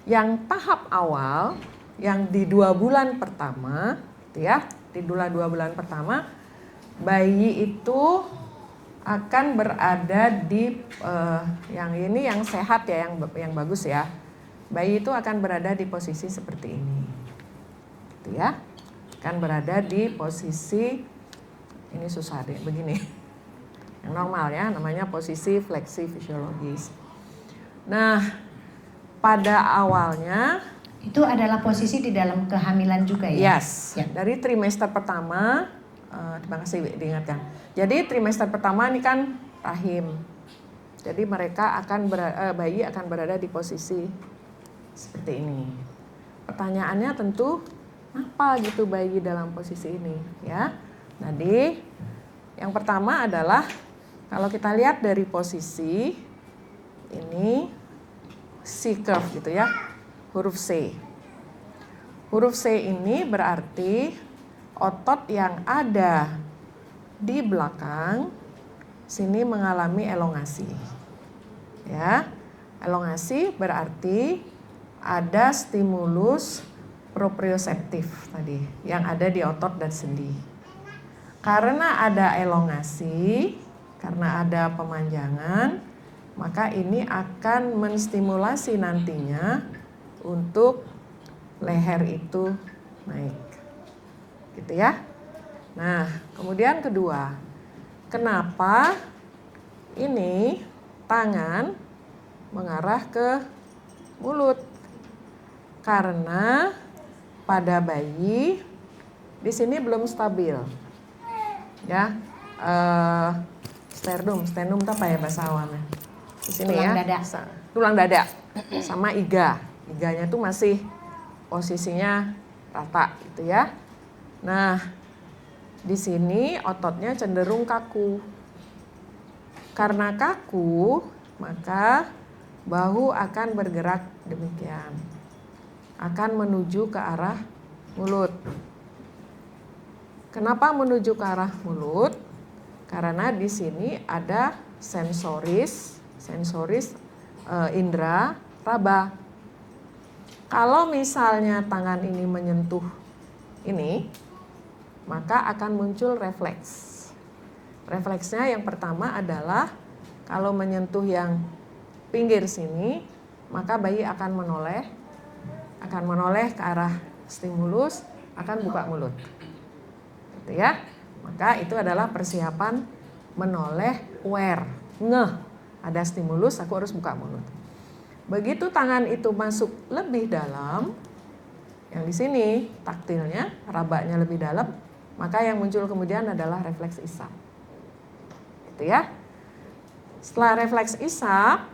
yang tahap awal, yang di 2 bulan pertama, ya, di 2 bulan pertama, bayi itu akan berada di yang ini yang sehat ya, yang bagus ya. Bayi itu akan berada di posisi seperti ini, gitu ya. Akan berada di posisi ini susah deh, begini. Yang normal ya, namanya posisi fleksi fisiologis. Nah, pada awalnya Itu adalah posisi di dalam kehamilan juga ya? Yes, Ya. dari trimester pertama, terima kasih diingatkan. Jadi trimester pertama ini kan rahim. Jadi mereka bayi akan berada di posisi seperti ini. Pertanyaannya tentu apa gitu bayi dalam posisi ini ya. Jadi yang pertama adalah kalau kita lihat dari posisi ini C curve gitu ya. Huruf C. Huruf C ini berarti otot yang ada di belakang sini mengalami elongasi. Ya. Elongasi berarti ada stimulus proprioseptif tadi yang ada di otot dan sendi. Karena ada elongasi, karena ada pemanjangan, maka ini akan menstimulasi nantinya untuk leher itu naik. Gitu ya. Nah, kemudian kedua, kenapa ini tangan mengarah ke mulut? Karena pada bayi di sini belum stabil. Ya. Sternum itu apa ya bahasa awamnya? Di sini Tulang ya. dada. Tulang dada sama iga. Iganya tuh masih posisinya rata gitu ya. Nah, di sini ototnya cenderung kaku. Karena kaku, maka bahu akan bergerak demikian. Akan menuju ke arah mulut. Kenapa menuju ke arah mulut? Karena di sini ada sensoris indera raba. Kalau misalnya tangan ini menyentuh ini, maka akan muncul refleks. Refleksnya yang pertama adalah kalau menyentuh yang pinggir sini, maka bayi akan menoleh ke arah stimulus, akan buka mulut. Gitu ya. Maka itu adalah persiapan menoleh ngeh. Ada stimulus, aku harus buka mulut. Begitu tangan itu masuk lebih dalam, yang di sini taktilnya, rabanya lebih dalam, maka yang muncul kemudian adalah refleks isap. Gitu ya. Setelah refleks isap,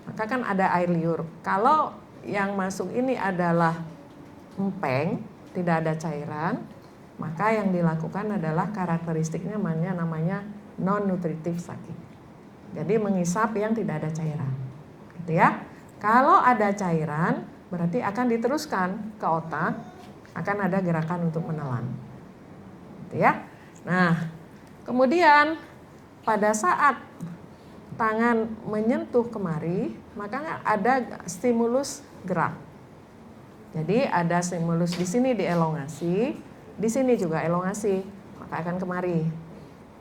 maka kan ada air liur. Kalau yang masuk ini adalah empeng, tidak ada cairan, maka yang dilakukan adalah karakteristiknya namanya non-nutritive sucking. Jadi mengisap yang tidak ada cairan. Gitu ya. Kalau ada cairan, berarti akan diteruskan ke otak, akan ada gerakan untuk menelan. Gitu ya. Nah, kemudian pada saat tangan menyentuh kemari, maka ada stimulus gerak. Jadi ada stimulus di sini dielongasi, di sini juga elongasi, maka akan kemari.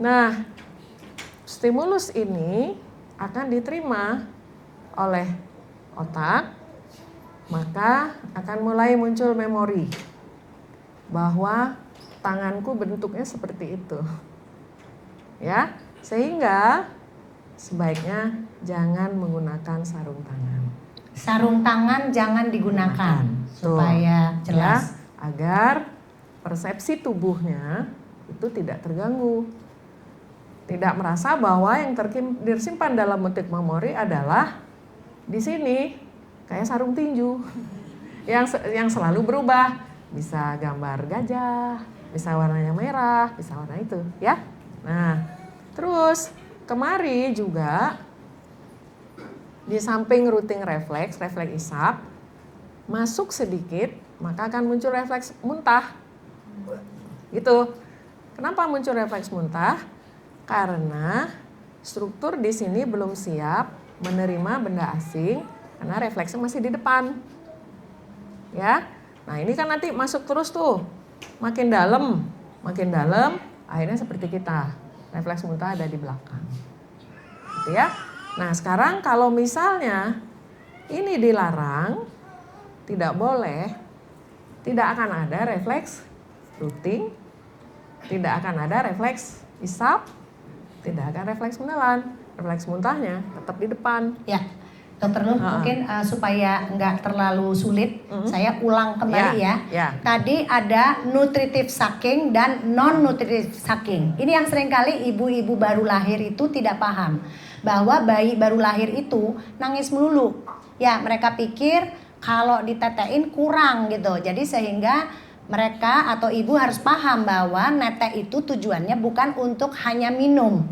Nah, stimulus ini akan diterima oleh otak, maka akan mulai muncul memori bahwa tanganku bentuknya seperti itu. Ya, sehingga sebaiknya jangan menggunakan sarung tangan. Sarung tangan jangan digunakan supaya jelas. Ya, agar persepsi tubuhnya itu tidak terganggu. Tidak merasa bahwa yang tersimpan dalam motif memori adalah di sini kayak sarung tinju yang selalu berubah, bisa gambar gajah, bisa warnanya merah, bisa warna itu, ya. Nah, terus kemari juga di samping routing refleks isap masuk sedikit, maka akan muncul refleks muntah. Gitu. Kenapa muncul refleks muntah? Karena struktur di sini belum siap menerima benda asing karena refleksnya masih di depan. Ya. Nah, ini kan nanti masuk terus tuh. Makin dalam, akhirnya seperti kita. Refleks muntah ada di belakang. Gitu ya. Nah, sekarang kalau misalnya ini dilarang, tidak boleh, tidak akan ada refleks routing, tidak akan ada refleks isap, tidak akan refleks menelan. Refleks muntahnya tetap di depan. Ya, Dokter Lul, mungkin supaya nggak terlalu sulit, saya ulang kembali ya. Tadi ada nutritive sucking dan non-nutritive sucking. Ini yang seringkali ibu-ibu baru lahir itu tidak paham. Bahwa bayi baru lahir itu nangis melulu. Ya, mereka pikir kalau ditetein kurang gitu. Jadi sehingga mereka atau ibu harus paham bahwa netek itu tujuannya bukan untuk hanya minum.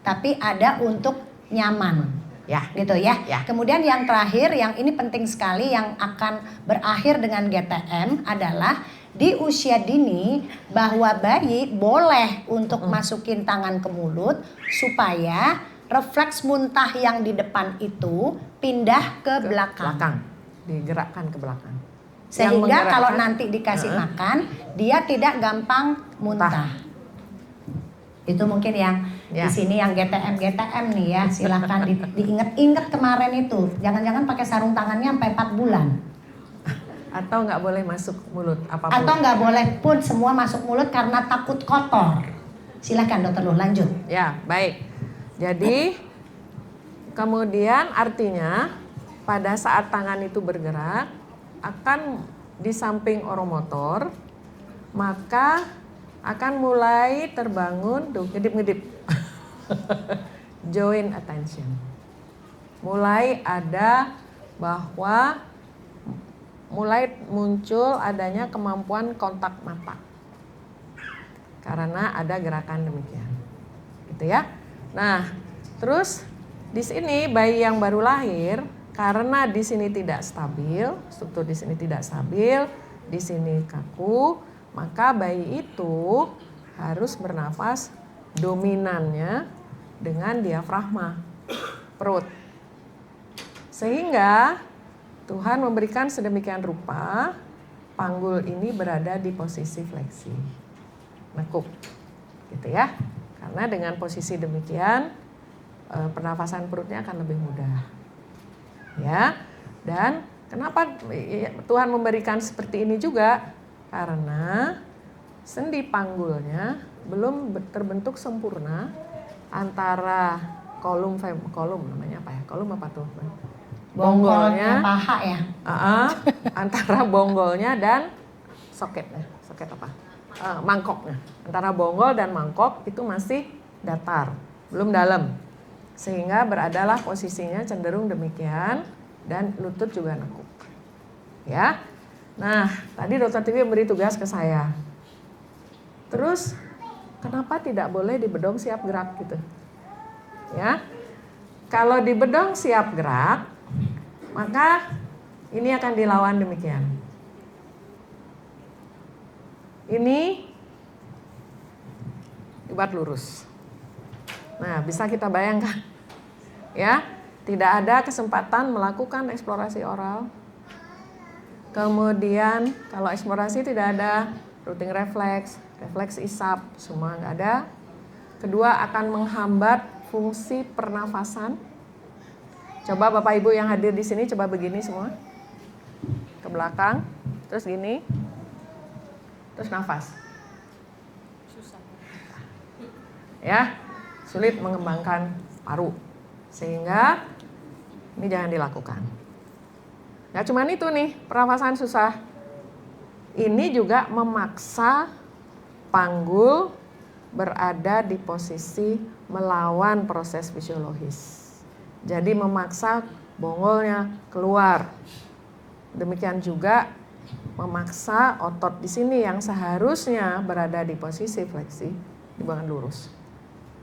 Tapi ada untuk nyaman. Gitu ya. Kemudian yang terakhir, yang ini penting sekali, yang akan berakhir dengan GTM adalah di usia dini bahwa bayi boleh untuk masukin tangan ke mulut supaya refleks muntah yang di depan itu pindah ke belakang. Digerakkan ke belakang. Sehingga kalau nanti dikasih makan, dia tidak gampang muntah. Itu mungkin yang di sini yang GTM nih ya, silakan diinget-inget kemarin itu. Jangan-jangan pakai sarung tangannya sampai 4 bulan. Atau nggak boleh masuk mulut apapun. Atau nggak boleh pun semua masuk mulut karena takut kotor. Silakan Dokter Lul, lanjut. Ya, baik. Jadi kemudian artinya pada saat tangan itu bergerak akan di samping oromotor, maka akan mulai terbangun, ngedip-ngedip, joint attention. Mulai ada bahwa mulai muncul adanya kemampuan kontak mata. Karena ada gerakan demikian. Gitu ya. Nah, terus di sini bayi yang baru lahir karena di sini tidak stabil, struktur di sini tidak stabil, di sini kaku, maka bayi itu harus bernafas dominannya dengan diafragma perut. Sehingga Tuhan memberikan sedemikian rupa panggul ini berada di posisi fleksi. Nekuk. Gitu ya. Karena dengan posisi demikian pernafasan perutnya akan lebih mudah. Ya. Dan kenapa Tuhan memberikan seperti ini juga? Karena sendi panggulnya belum terbentuk sempurna antara kolum namanya apa ya? Kolum apa tuh? Bonggolnya paha ya. Antara bonggolnya dan soketnya. Soket apa? Mangkoknya. Antara bonggol dan mangkok itu masih datar, belum dalam. Sehingga beradalah posisinya cenderung demikian dan lutut juga nekuk. Ya. Nah, tadi Dokter Tiwi beri tugas ke saya. Terus, kenapa tidak boleh di bedong siap gerak gitu? Ya, kalau di bedong siap gerak, maka ini akan dilawan demikian. Ini dibuat lurus. Nah, bisa kita bayangkan, ya, tidak ada kesempatan melakukan eksplorasi oral. Kemudian kalau eksplorasi tidak ada routing refleks, refleks isap, semua nggak ada. Kedua akan menghambat fungsi pernafasan. Coba Bapak Ibu yang hadir di sini coba begini semua. Ke belakang, terus gini. Terus nafas. Susah. Ya, sulit mengembangkan paru. Sehingga ini jangan dilakukan. Gak cuma itu nih, pernafasan susah. Ini juga memaksa panggul berada di posisi melawan proses fisiologis. Jadi memaksa bonggolnya keluar. Demikian juga memaksa otot di sini yang seharusnya berada di posisi fleksi dibangun lurus.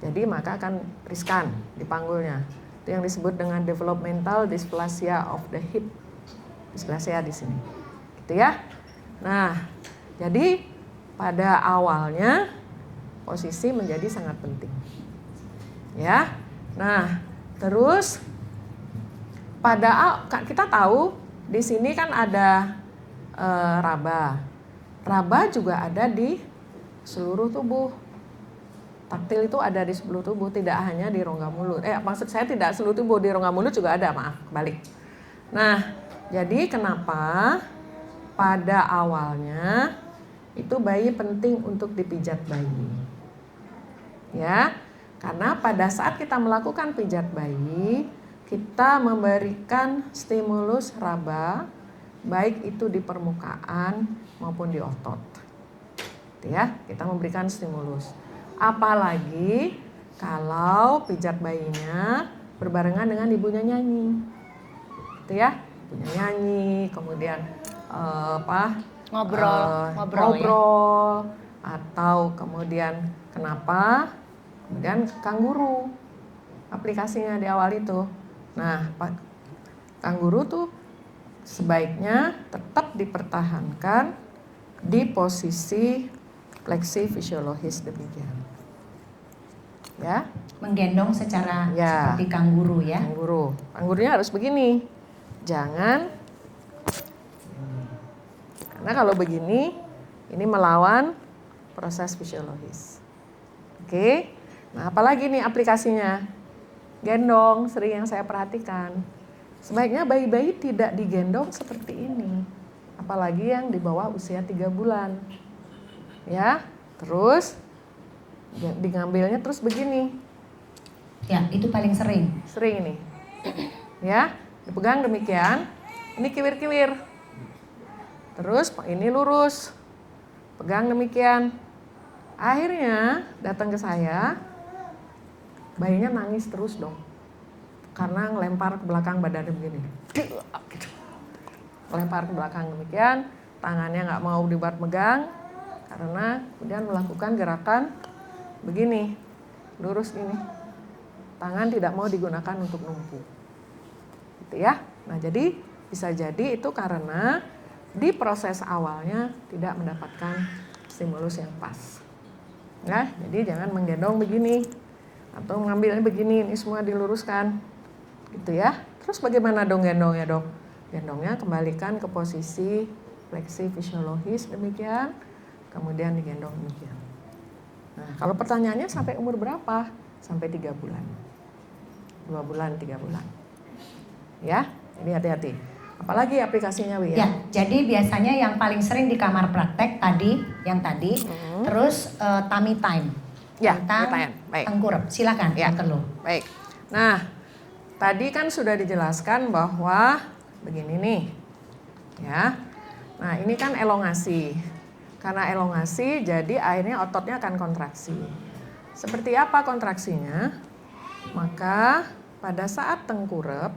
Jadi maka akan riskan di panggulnya. Itu yang disebut dengan developmental dysplasia of the hip. Dysplasia di sini. Gitu ya. Nah, jadi pada awalnya posisi menjadi sangat penting. Ya. Nah, terus kita tahu di sini kan ada raba. Raba juga ada di seluruh tubuh. Taktil itu ada di seluruh tubuh, tidak hanya di rongga mulut. Maksud saya tidak seluruh tubuh, di rongga mulut juga ada, maaf, balik. Nah, jadi kenapa pada awalnya itu bayi penting untuk dipijat bayi. Ya, karena pada saat kita melakukan pijat bayi, kita memberikan stimulus raba, baik itu di permukaan maupun di otot. Gitu ya, kita memberikan stimulus. Apalagi kalau pijat bayinya berbarengan dengan ibunya nyanyi. Gitu ya, ibunya nyanyi, kemudian ngobrol, atau kemudian kenapa? Kemudian kanguru. Aplikasinya di awal itu. Nah, kanguru tuh sebaiknya tetap dipertahankan di posisi fleksi fisiologis demikian. Ya, Menggendong secara ya, seperti kanguru ya. Kangurunya harus begini. Jangan, karena kalau begini ini melawan proses fisiologis. Oke. Nah, apalagi nih aplikasinya? Gendong sering yang saya perhatikan. Sebaiknya bayi-bayi tidak digendong seperti ini. Apalagi yang di bawah usia 3 bulan. Ya, terus diambilnya terus begini. Ya, itu paling sering. Sering ini. Ya, dipegang demikian. Ini kiwir-kiwir. Terus ini lurus. Pegang demikian. Akhirnya datang ke saya. Bayinya nangis terus dong, karena ngelempar ke belakang badannya begini, ngelempar ke belakang demikian, tangannya nggak mau dibuat megang, karena kemudian melakukan gerakan begini, lurus gini, tangan tidak mau digunakan untuk numpu, gitu ya. Nah jadi bisa jadi itu karena di proses awalnya tidak mendapatkan stimulus yang pas, ya. Jadi jangan menggendong begini. Atau mengambilnya begini, ini semua diluruskan, gitu ya. Terus bagaimana dong gendongnya dok? Gendongnya kembalikan ke posisi fleksi fisiologis demikian, kemudian digendong demikian. Nah kalau pertanyaannya sampai umur berapa? Sampai 3 bulan, 2 bulan, 3 bulan. Ya, jadi hati-hati. Apalagi aplikasinya Wi ya? Ya, jadi biasanya yang paling sering di kamar praktek tadi, terus tummy time. Ya, tentang baik. tengkurap. Silakan, ya. Dr. Lu. Baik. Nah, tadi kan sudah dijelaskan bahwa begini nih, ya. Nah, ini kan elongasi. Karena elongasi, jadi akhirnya ototnya akan kontraksi. Seperti apa kontraksinya? Maka pada saat tengkurap,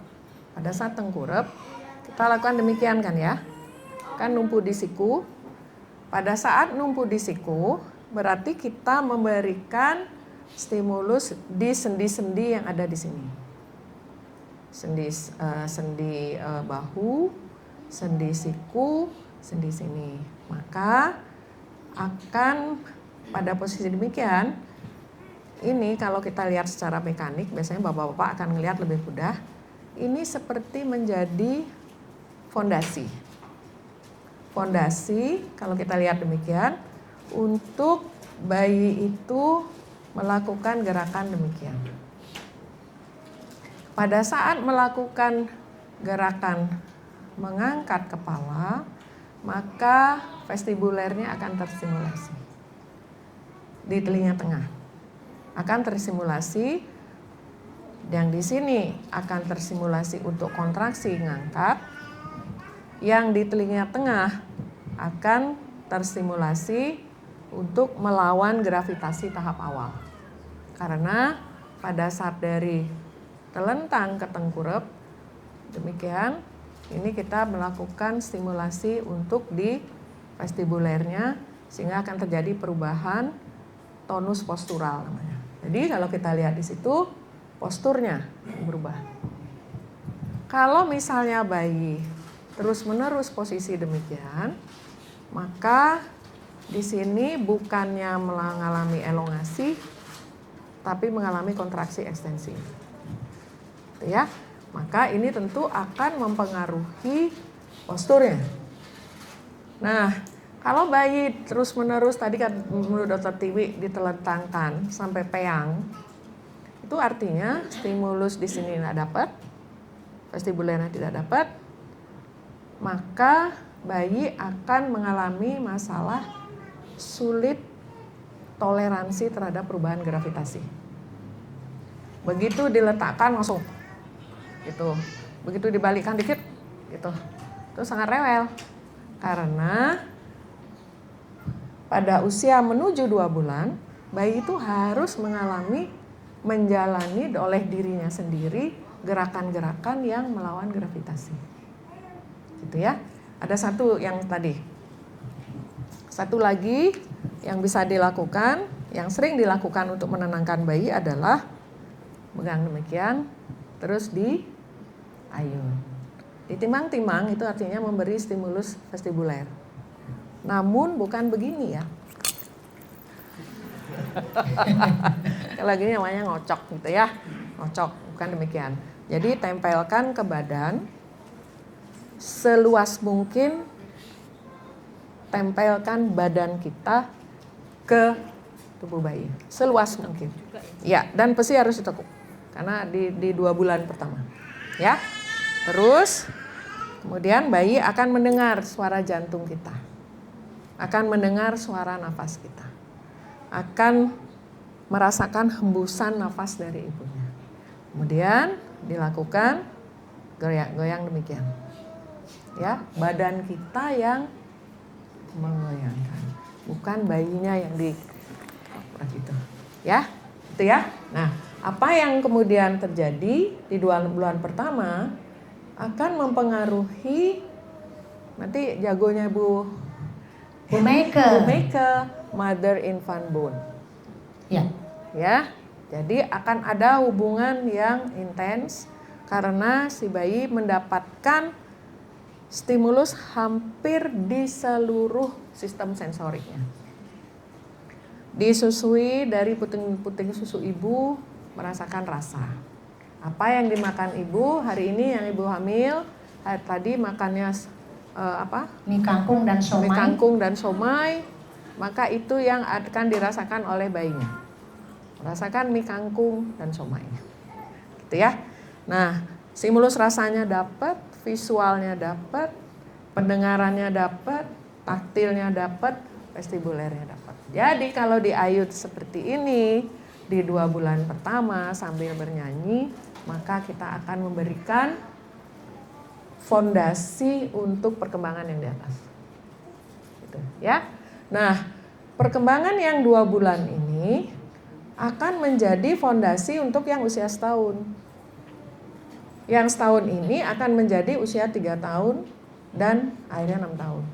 kita lakukan demikian kan ya. Kan numpu di siku. Pada saat numpu di siku, berarti kita memberikan stimulus di sendi-sendi yang ada di sini. Sendi bahu, sendi siku, sendi sini. Maka akan pada posisi demikian, ini kalau kita lihat secara mekanik, biasanya bapak-bapak akan melihat lebih mudah. Ini seperti menjadi fondasi. Fondasi, kalau kita lihat demikian, untuk bayi itu melakukan gerakan demikian. Pada saat melakukan gerakan mengangkat kepala, maka vestibulernya akan terstimulasi. Di telinga tengah akan terstimulasi, yang di sini akan terstimulasi untuk kontraksi ngangkat, yang di telinga tengah akan terstimulasi untuk melawan gravitasi tahap awal. Karena pada saat dari telentang ke tengkurap, demikian, ini kita melakukan stimulasi untuk di vestibulernya, sehingga akan terjadi perubahan tonus postural namanya. Jadi kalau kita lihat di situ, posturnya berubah. Kalau misalnya bayi terus-menerus posisi demikian, maka di sini bukannya mengalami elongasi, tapi mengalami kontraksi ekstensi. Ya, maka ini tentu akan mempengaruhi posturnya. Nah, kalau bayi terus-menerus tadi kan menurut Dr. Tiwi ditelentangkan sampai peyang, itu artinya stimulus di sini tidak dapat, vestibulernya tidak dapat, maka bayi akan mengalami masalah sulit toleransi terhadap perubahan gravitasi. Begitu diletakkan langsung gitu. Begitu dibalikkan dikit, gitu. Itu sangat rewel. Karena pada usia menuju 2 bulan, bayi itu harus menjalani oleh dirinya sendiri gerakan-gerakan yang melawan gravitasi. Gitu ya. Ada satu yang tadi. Satu lagi yang bisa dilakukan, yang sering dilakukan untuk menenangkan bayi adalah pegang demikian, terus diayun. Ditimang-timang itu artinya memberi stimulus vestibuler. Namun bukan begini ya. Kalau gini namanya ngocok gitu ya. Ngocok, bukan demikian. Jadi tempelkan ke badan seluas mungkin, tempelkan badan kita ke tubuh bayi seluas mungkin. Ya, dan pasti harus ditekuk karena di 2 bulan pertama. Ya. Terus kemudian bayi akan mendengar suara jantung kita. Akan mendengar suara nafas kita. Akan merasakan hembusan nafas dari ibunya. Kemudian dilakukan goyang-goyang demikian. Ya, badan kita yang menggoyangkan, bukan bayinya yang gitu. Ya, itu ya. Nah, apa yang kemudian terjadi di 2 bulan pertama akan mempengaruhi nanti jagonya Bu Meike, mother infant bone. ya. Ya, jadi akan ada hubungan yang intens karena si bayi mendapatkan stimulus hampir di seluruh sistem sensoriknya. Disusui dari puting susu ibu, merasakan rasa. Apa yang dimakan ibu hari ini yang ibu hamil, tadi makannya Mie kangkung dan mie somai. kangkung dan somai, maka itu yang akan dirasakan oleh bayinya. Merasakan mie kangkung dan somai. Gitu ya. Nah, stimulus rasanya dapat, visualnya dapat, pendengarannya dapat, taktilnya dapat, vestibulernya dapat. Jadi kalau diayut seperti ini di 2 bulan pertama sambil bernyanyi, maka kita akan memberikan fondasi untuk perkembangan yang di atas. Gitu, ya. Nah, perkembangan yang 2 bulan ini akan menjadi fondasi untuk yang usia setahun. Yang setahun ini akan menjadi usia 3 tahun dan akhirnya 6 tahun.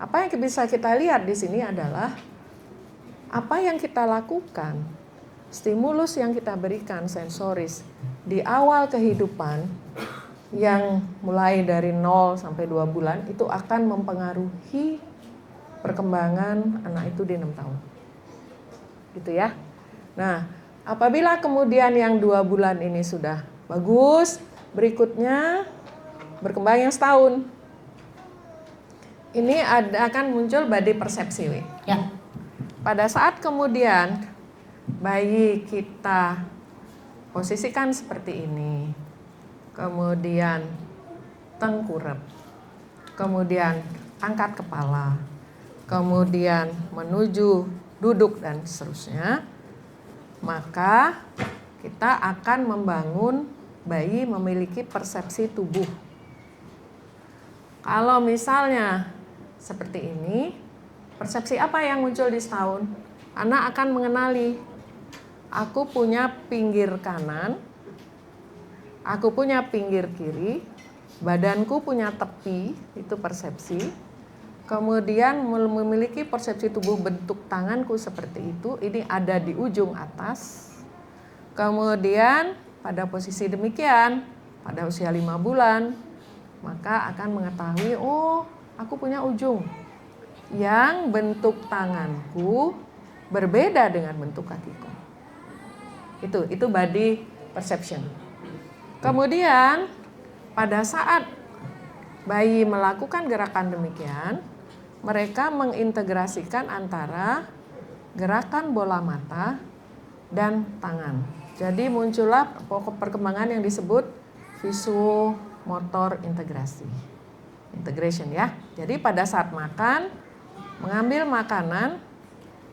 Apa yang bisa kita lihat di sini adalah apa yang kita lakukan, stimulus yang kita berikan sensoris di awal kehidupan yang mulai dari 0 sampai 2 bulan itu akan mempengaruhi perkembangan anak itu di 6 tahun. Gitu ya. Nah, apabila kemudian yang 2 bulan ini sudah bagus, berikutnya berkembang yang setahun. Ini akan muncul body persepsi. Ya. Pada saat kemudian bayi kita posisikan seperti ini, kemudian tengkurap, kemudian angkat kepala, kemudian menuju duduk dan seterusnya, maka kita akan membangun bayi memiliki persepsi tubuh. Kalau misalnya seperti ini, persepsi apa yang muncul di setahun? Anak akan mengenali, aku punya pinggir kanan, aku punya pinggir kiri, badanku punya tepi, itu persepsi. Kemudian memiliki persepsi tubuh, bentuk tanganku seperti itu, ini ada di ujung atas. Kemudian pada posisi demikian, pada usia 5 bulan, maka akan mengetahui, oh aku punya ujung yang bentuk tanganku berbeda dengan bentuk kakiku. Itu body perception. Kemudian pada saat bayi melakukan gerakan demikian, mereka mengintegrasikan antara gerakan bola mata dan tangan. Jadi muncullah pokok perkembangan yang disebut visuomotor integrasi. Integration ya. Jadi pada saat makan, mengambil makanan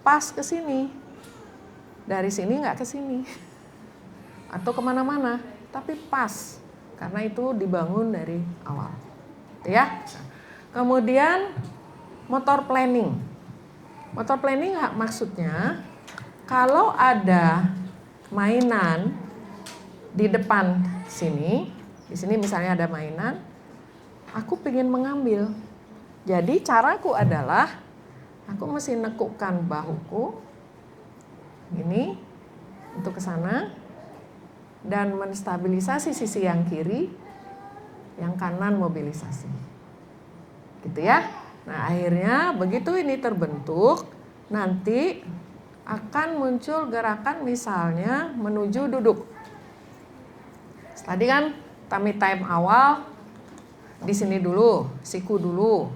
pas ke sini. Dari sini nggak ke sini. Atau kemana-mana, tapi pas. karena itu dibangun dari awal. Ya. Kemudian motor planning. Motor planning maksudnya kalau ada mainan di depan sini, di sini misalnya ada mainan, aku pengen mengambil. Jadi caraku adalah aku mesti nekukkan bahuku ini untuk ke sana dan menstabilisasi sisi yang kiri, yang kanan mobilisasi. Gitu ya. Nah, akhirnya begitu ini terbentuk, nanti akan muncul gerakan misalnya menuju duduk. Tadi kan tummy time awal di sini dulu, siku dulu.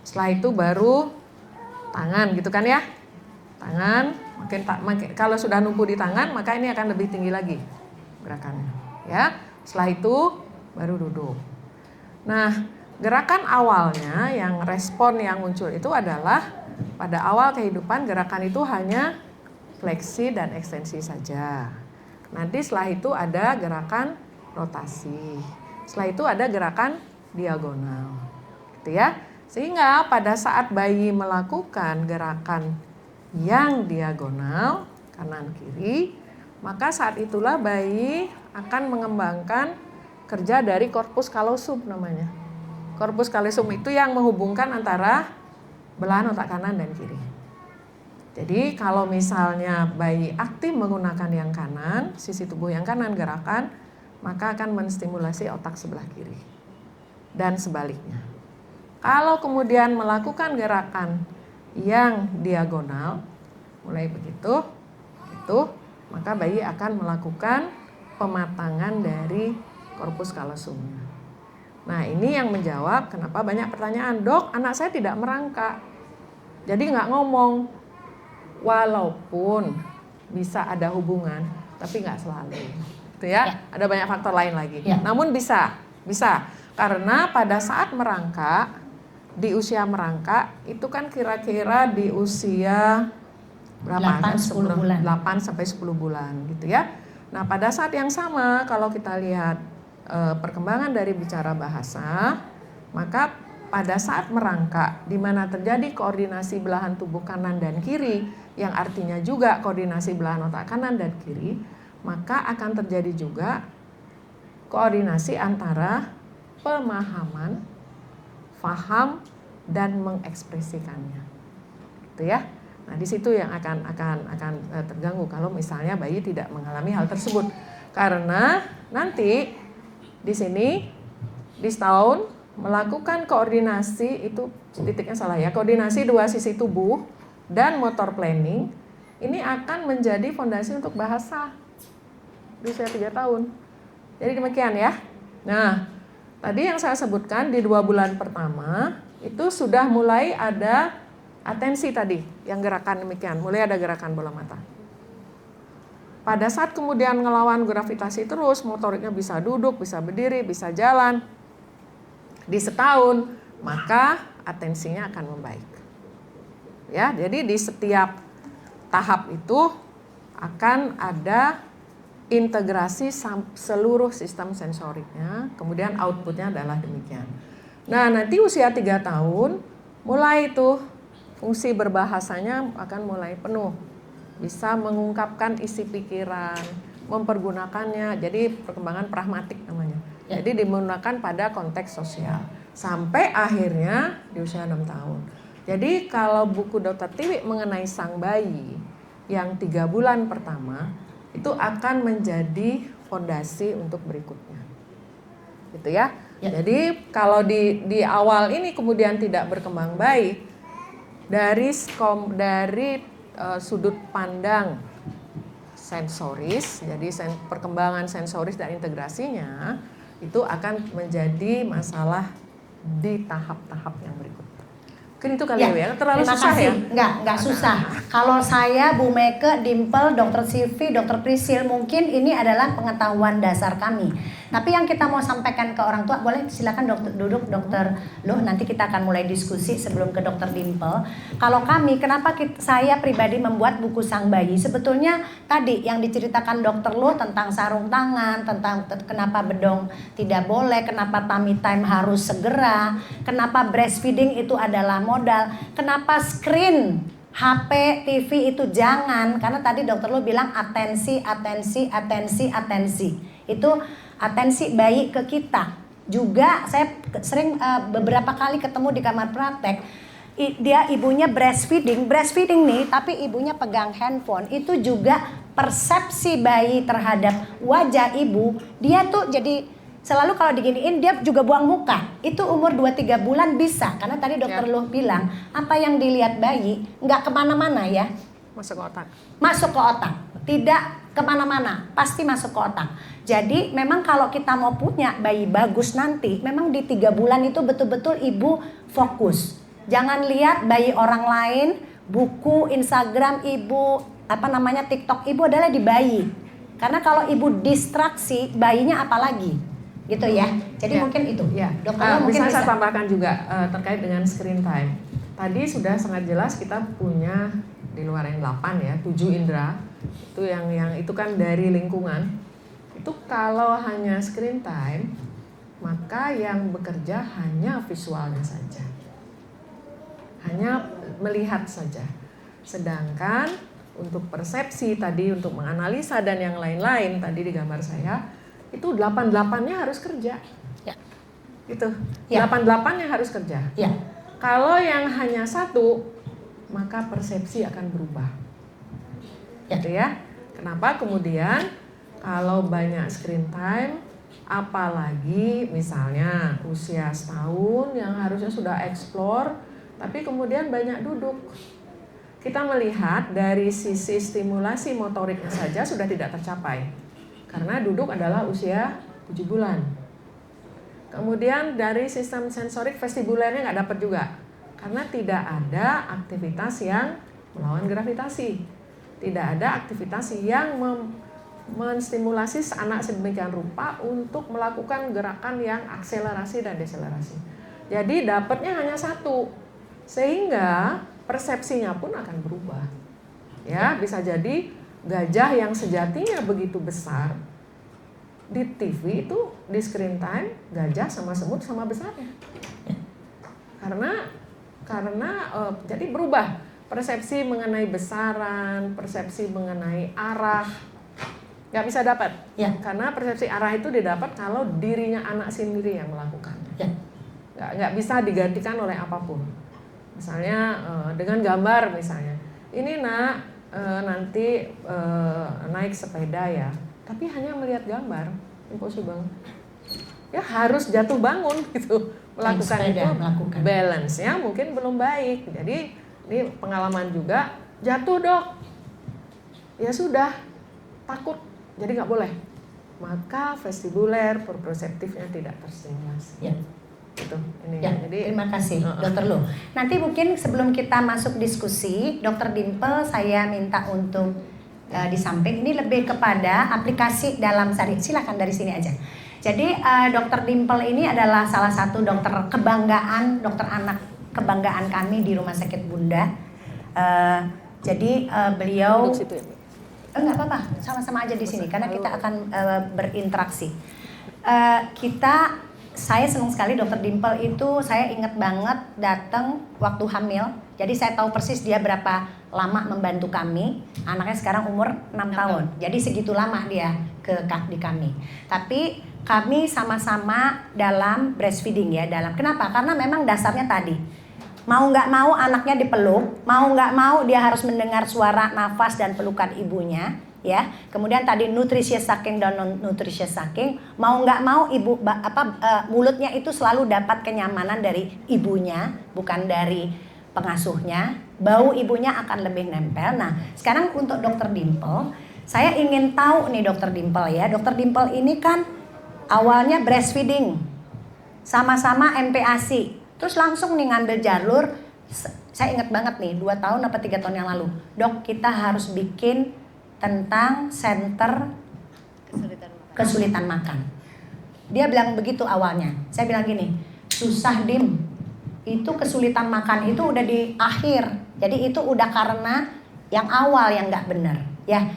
Setelah itu baru tangan gitu kan ya. Tangan makin kalau sudah numpu di tangan maka ini akan lebih tinggi lagi gerakannya, ya. Setelah itu baru duduk. Nah, gerakan awalnya yang respon yang muncul itu adalah pada awal kehidupan gerakan itu hanya fleksi dan ekstensi saja. Nanti setelah itu ada gerakan rotasi. Setelah itu ada gerakan diagonal. Gitu ya. Sehingga pada saat bayi melakukan gerakan yang diagonal kanan kiri, maka saat itulah bayi akan mengembangkan kerja dari corpus callosum namanya. Corpus callosum itu yang menghubungkan antara belahan otak kanan dan kiri. Jadi kalau misalnya bayi aktif menggunakan yang kanan, sisi tubuh yang kanan gerakan, maka akan menstimulasi otak sebelah kiri. Dan sebaliknya. Kalau kemudian melakukan gerakan yang diagonal, mulai begitu, maka bayi akan melakukan pematangan dari corpus callosumnya. Nah, ini yang menjawab kenapa banyak pertanyaan, dok, anak saya tidak merangkak, jadi nggak ngomong, walaupun bisa ada hubungan, tapi nggak selalu, gitu ya. Ada banyak faktor lain lagi. Namun bisa, karena pada saat merangkak, di usia merangkak itu kan kira-kira di usia berapa? 8-10 bulan. 8 sampai 10 bulan, gitu ya. Nah, pada saat yang sama kalau kita lihat perkembangan dari bicara bahasa, maka pada saat merangkak di mana terjadi koordinasi belahan tubuh kanan dan kiri, yang artinya juga koordinasi belahan otak kanan dan kiri, maka akan terjadi juga koordinasi antara pemahaman, faham, dan mengekspresikannya. Gitu ya. Nah, di situ yang akan terganggu kalau misalnya bayi tidak mengalami hal tersebut. Karena nanti di sini di setahun melakukan koordinasi, itu titiknya salah ya, koordinasi dua sisi tubuh dan motor planning ini akan menjadi fondasi untuk bahasa di usia 3 tahun. Jadi demikian ya. Nah, tadi yang saya sebutkan di 2 bulan pertama itu sudah mulai ada atensi tadi, yang gerakan demikian, mulai ada gerakan bola mata. Pada saat kemudian ngelawan gravitasi terus, motoriknya bisa duduk, bisa berdiri, bisa jalan. Di setahun, maka atensinya akan membaik. Ya, jadi di setiap tahap itu akan ada integrasi seluruh sistem sensoriknya, kemudian outputnya adalah demikian. Nah, nanti usia 3 tahun, mulai itu fungsi berbahasanya akan mulai penuh. Bisa mengungkapkan isi pikiran, mempergunakannya, jadi perkembangan pragmatik namanya. Jadi digunakan pada konteks sosial. Sampai akhirnya di usia 6 tahun. Jadi kalau buku Dr. Tiwi mengenai sang bayi yang 3 bulan pertama, itu akan menjadi fondasi untuk berikutnya. Gitu ya. Jadi kalau di awal ini kemudian tidak berkembang baik, dari sudut pandang sensoris, jadi perkembangan sensoris dan integrasinya itu akan menjadi masalah di tahap-tahap yang berikutnya. Mungkin itu kali ya, terlalu susah ya? Enggak susah. Kalau saya, Bu Meke, Dimple, Dr. Silvi, Dr. Prisil, mungkin ini adalah pengetahuan dasar kami. Tapi yang kita mau sampaikan ke orang tua, boleh silakan dokter duduk dokter Luh, nanti kita akan mulai diskusi sebelum ke dokter Dimple. Kalau kami, kenapa saya pribadi membuat buku Sang Bayi, sebetulnya tadi yang diceritakan dokter Luh tentang sarung tangan, tentang kenapa bedong tidak boleh, kenapa tummy time harus segera, kenapa breastfeeding itu adalah modal, kenapa screen HP, TV itu jangan, karena tadi dokter Luh bilang atensi. Itu atensi bayi ke kita. Juga saya sering beberapa kali ketemu di kamar praktek, dia ibunya breastfeeding nih, tapi ibunya pegang handphone. Itu juga persepsi bayi terhadap wajah ibu, dia tuh jadi selalu kalau diginiin dia juga buang muka. Itu umur 2-3 bulan bisa, karena tadi dokter Luh bilang apa yang dilihat bayi nggak kemana-mana ya, Masuk ke otak. masuk ke otak, tidak kemana-mana, pasti masuk ke otak. Jadi memang kalau kita mau punya bayi bagus nanti, memang di 3 bulan itu betul-betul ibu fokus. Jangan lihat bayi orang lain, buku, Instagram ibu, TikTok ibu adalah di bayi. Karena kalau ibu distraksi, bayinya apalagi, gitu ya. Jadi mungkin itu. Ya. Dokter mungkin bisa saya tambahkan juga terkait dengan screen time. Tadi sudah sangat jelas kita punya di luar yang 8 ya, 7 indera. Itu yang itu kan dari lingkungan. Itu kalau hanya screen time, maka yang bekerja hanya visualnya saja. Hanya melihat saja. Sedangkan untuk persepsi tadi, untuk menganalisa dan yang lain-lain tadi di gambar saya, itu 8-8-nya harus kerja. Ya. Gitu. Ya. 8-8-nya harus kerja. Ya. Kalau yang hanya 1, maka persepsi akan berubah. Ya. Gitu ya. Kenapa kemudian kalau banyak screen time, apalagi misalnya usia setahun yang harusnya sudah explore, tapi kemudian banyak duduk. Kita melihat dari sisi stimulasi motoriknya saja sudah tidak tercapai. Karena duduk adalah usia 7 bulan. Kemudian dari sistem sensorik vestibulernya nggak dapat juga. Karena tidak ada aktivitas yang melawan gravitasi. Tidak ada aktivitas yang menstimulasi anak sedemikian rupa untuk melakukan gerakan yang akselerasi dan deselerasi. Jadi dapatnya hanya 1. Sehingga persepsinya pun akan berubah. Ya, bisa jadi gajah yang sejatinya begitu besar di TV itu di screen time gajah sama semut sama besarnya. Karena jadi berubah persepsi mengenai besaran, persepsi mengenai arah nggak bisa dapat. Ya. Karena persepsi arah itu didapat kalau dirinya anak sendiri yang melakukan. Ya. Nggak bisa digantikan oleh apapun. Misalnya dengan gambar misalnya, ini nak nanti naik sepeda ya, tapi hanya melihat gambar, impossible. Ya harus jatuh bangun gitu, melakukan itu, balance-nya mungkin belum baik. Jadi ini pengalaman juga, jatuh dok, ya sudah, takut, jadi nggak boleh. Maka vestibuler, proprioseptifnya tidak terstimulasi. Ya. Gitu. Ini, ya, jadi, terima kasih Dokter Luh. Nanti mungkin sebelum kita masuk diskusi, Dokter Dimple saya minta untuk di samping ini lebih kepada aplikasi dalam sehari. Silakan dari sini aja. Jadi Dokter Dimple ini adalah salah satu dokter kebanggaan, dokter anak kebanggaan kami di Rumah Sakit Bunda. Jadi beliau nggak apa-apa, sama-sama aja di sini karena kita akan berinteraksi. Saya senang sekali Dokter Dimple itu, saya ingat banget datang waktu hamil. Jadi saya tahu persis dia berapa lama membantu kami. Anaknya sekarang umur 6 tahun. Jadi segitu lama dia di kami. Tapi kami sama-sama dalam breastfeeding ya. Kenapa? Karena memang dasarnya tadi. Mau nggak mau anaknya dipeluk, mau nggak mau dia harus mendengar suara nafas dan pelukan ibunya. Ya, kemudian tadi nutritious sucking dan non nutritious sucking, mau nggak mau ibu mulutnya itu selalu dapat kenyamanan dari ibunya, bukan dari pengasuhnya. Bau ibunya akan lebih nempel. Nah, sekarang untuk Dokter Dimple, saya ingin tahu nih Dokter Dimple ya. Dokter Dimple ini kan awalnya breastfeeding, sama-sama MPASI, terus langsung nih ngambil jalur. Saya ingat banget nih 2 tahun atau 3 tahun yang lalu, dok kita harus bikin tentang center kesulitan makan. Dia bilang begitu awalnya. Saya bilang gini, susah Dim, itu kesulitan makan itu udah di akhir. Jadi itu udah karena yang awal yang nggak benar. Ya,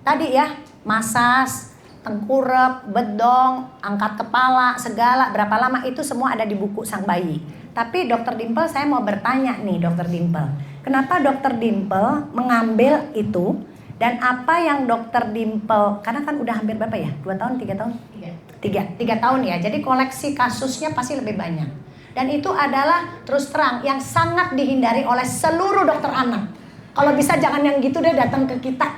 tadi ya masas, tengkurap, bedong, angkat kepala, segala berapa lama itu semua ada di buku sang bayi. Tapi Dokter Dimple, saya mau bertanya nih Dokter Dimple, kenapa Dokter Dimple mengambil itu? Dan apa yang Dokter Dimple, karena kan udah hampir berapa ya? 2 tahun, 3 tahun? 3 tahun ya, jadi koleksi kasusnya pasti lebih banyak. Dan itu adalah terus terang yang sangat dihindari oleh seluruh dokter anak. Kalau bisa jangan yang gitu deh datang ke kita.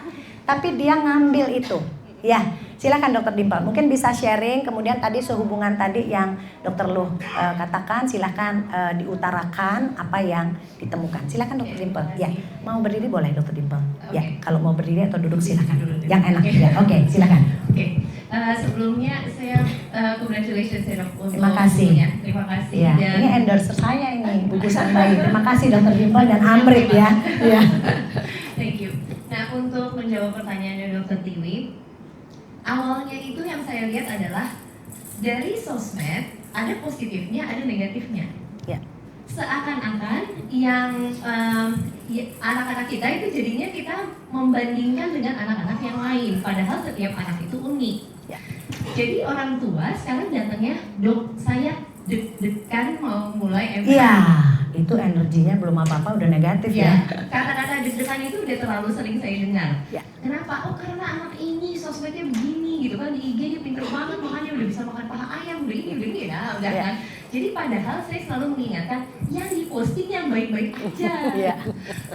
Tapi dia ngambil itu. Ya, silakan Dokter Dimple. Mungkin bisa sharing, kemudian tadi sehubungan tadi yang Dokter Luh katakan, silakan diutarakan apa yang ditemukan. Silakan Dokter Dimple. Ya, mau berdiri boleh Dokter Dimple. Ya, kalau mau berdiri atau duduk silakan. Yang enak. Ya, oke, silakan. Sebelumnya saya congratulations ya dok untuk Terima kasih. bukunya. Terima kasih. Ya, Dan ini endorser saya ini, buku sang bayi. Terima kasih Dokter Dimple dan Amrit ya. Ya. thank you. Nah, untuk menjawab pertanyaannya Dokter Tiwi, awalnya itu yang saya lihat adalah dari sosmed ada positifnya, ada negatifnya. Ya. Seakan-akan yang anak-anak kita itu jadinya kita membandingkan dengan anak-anak yang lain, padahal setiap anak itu unik. Ya. Jadi orang tua sekarang datangnya, dok saya deg-degan mau mulai MPA. Iya, itu energinya belum apa-apa udah negatif ya. Kata-kata deg-degan itu udah terlalu sering saya dengar. Ya. Kenapa? Oh karena anak ini sosmednya begini gitu kan, di IG dia pinter banget makanya udah bisa makan paha ayam, udah ini ya, udah Ya. kan. Jadi padahal saya selalu mengingatkan yang diposting yang baik-baik aja. Ya.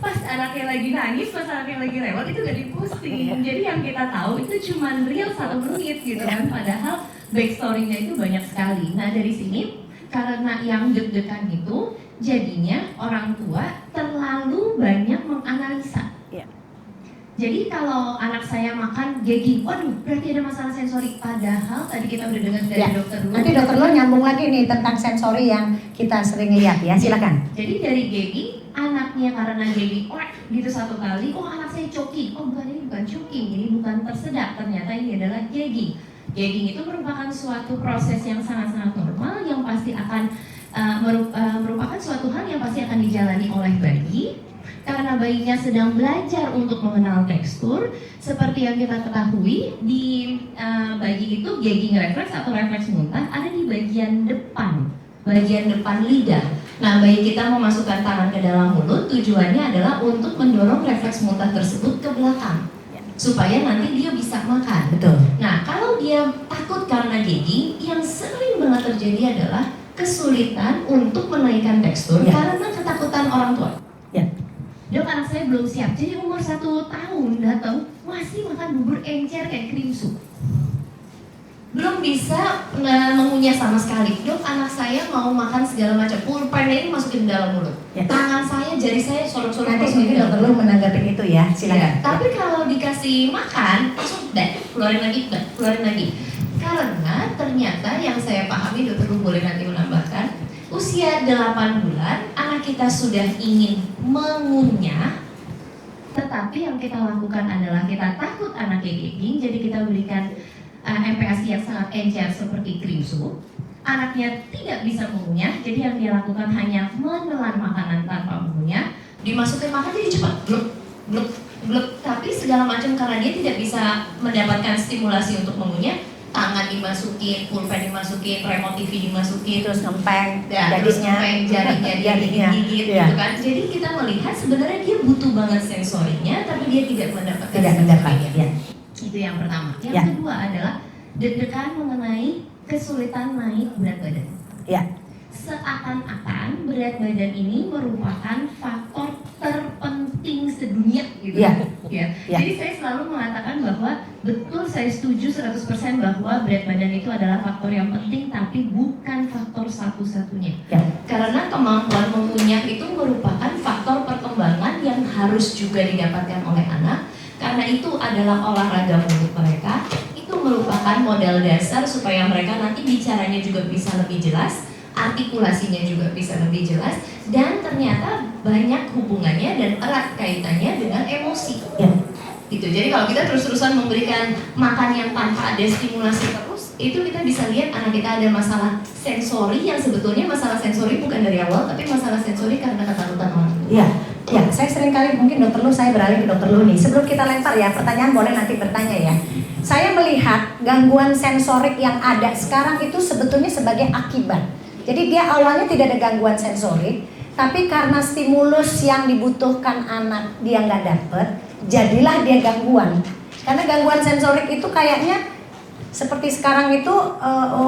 Pas anaknya lagi nangis, pas anaknya lagi rewel itu gak diposting. Jadi yang kita tahu itu cuma real 1 menit gitu kan, padahal backstory-nya itu banyak sekali. Nah dari sini karena yang deg-degan itu jadinya orang tua terlalu banyak menganalisa. Ya. Jadi kalau anak saya makan gagging, waduh berarti ada masalah sensori. Padahal tadi kita udah dengar dari Ya. dokter dulu. Nanti Dokter Luh nyambung lagi nih tentang sensori yang kita sering lihat ya. Silakan. Jadi dari gagging, anaknya karena gagging, gitu 1 kali, oh anak saya choking. Oh bukan, ini bukan choking, ini bukan tersedak. Ternyata ini adalah gagging. Gagging itu merupakan suatu proses yang sangat-sangat normal yang pasti akan merupakan suatu hal yang pasti akan dijalani oleh bayi. Karena bayinya sedang belajar untuk mengenal tekstur, seperti yang kita ketahui di bayi itu gagging reflex atau refleks muntah ada di bagian depan lidah. Nah, bayi kita memasukkan tangan ke dalam mulut, tujuannya adalah untuk mendorong refleks muntah tersebut ke belakang, supaya nanti dia bisa makan. Betul. Nah, kalau dia takut karena gagging, yang sering banget terjadi adalah kesulitan untuk menaikkan tekstur karena ketakutan orang tua. Ya. Dok, anak saya belum siap. Jadi umur 1 tahun datang masih makan bubur encer kayak cream soup. Belum bisa mengunyah sama sekali. Dok, anak saya mau makan segala macam. Pulpen ini masukin dalam mulut. Ya. Tangan saya, jari saya sorok-sorok Nanti masukin mungkin dalam Dokter mulut. Luh menanggapi itu ya. Silakan. Ya, tapi kalau dikasih makan, langsung keluarin lagi, keluarin lagi. Karena ternyata yang saya pahami, Dokter Luh boleh nanti menambahkan, usia 8 bulan, anak kita sudah ingin mengunyah, tetapi yang kita lakukan adalah kita takut anaknya gagging, jadi kita berikan MPASI yang sangat encer seperti cream soup. Anaknya tidak bisa mengunyah, jadi yang dia lakukan hanya menelan makanan tanpa mengunyah. Dimasukin makan jadi cepat, bluk, bluk, bluk. Tapi segala macam karena dia tidak bisa mendapatkan stimulasi untuk mengunyah. Tangan dimasukin, pulpen dimasukin, remote TV dimasukin, Terus ngempeng terus jadinya. ngepeng jarinya dia Jarinya. digigit Iya. gitu kan. Jadi kita melihat sebenarnya dia butuh banget sensorinya, tapi dia tidak mendapatkan Tidak mendapat. sensorinya. Ya. Itu yang pertama. Yang Ya. kedua adalah deg-degan mengenai kesulitan naik berat badan. Ya. Seakan-akan berat badan ini merupakan faktor terpenting sedunia gitu. Ya. Ya. Ya. Jadi saya selalu mengatakan bahwa betul saya setuju 100% bahwa berat badan itu adalah faktor yang penting tapi bukan faktor satu-satunya. Ya. Karena kemampuan mengunyah itu merupakan faktor perkembangan yang harus juga didapatkan oleh anak. Karena itu adalah olahraga mulut mereka. Itu merupakan modal dasar supaya mereka nanti bicaranya juga bisa lebih jelas, artikulasinya juga bisa lebih jelas, dan ternyata banyak hubungannya dan erat kaitannya dengan emosi. Ya. Gitu. Jadi kalau kita terus-terusan memberikan makan yang tanpa ada stimulasi terus, itu kita bisa lihat anak kita ada masalah sensori yang sebetulnya masalah sensori bukan dari awal, tapi masalah sensori karena ketakutan orang tua. Ya, saya sering kali mungkin Dokter Lu, saya beralih ke Dokter Lu nih. Sebelum kita lempar ya, pertanyaan boleh nanti bertanya ya. Saya melihat gangguan sensorik yang ada sekarang itu sebetulnya sebagai akibat. Jadi dia awalnya tidak ada gangguan sensorik, tapi karena stimulus yang dibutuhkan anak dia nggak dapet, jadilah dia gangguan. Karena gangguan sensorik itu kayaknya seperti sekarang itu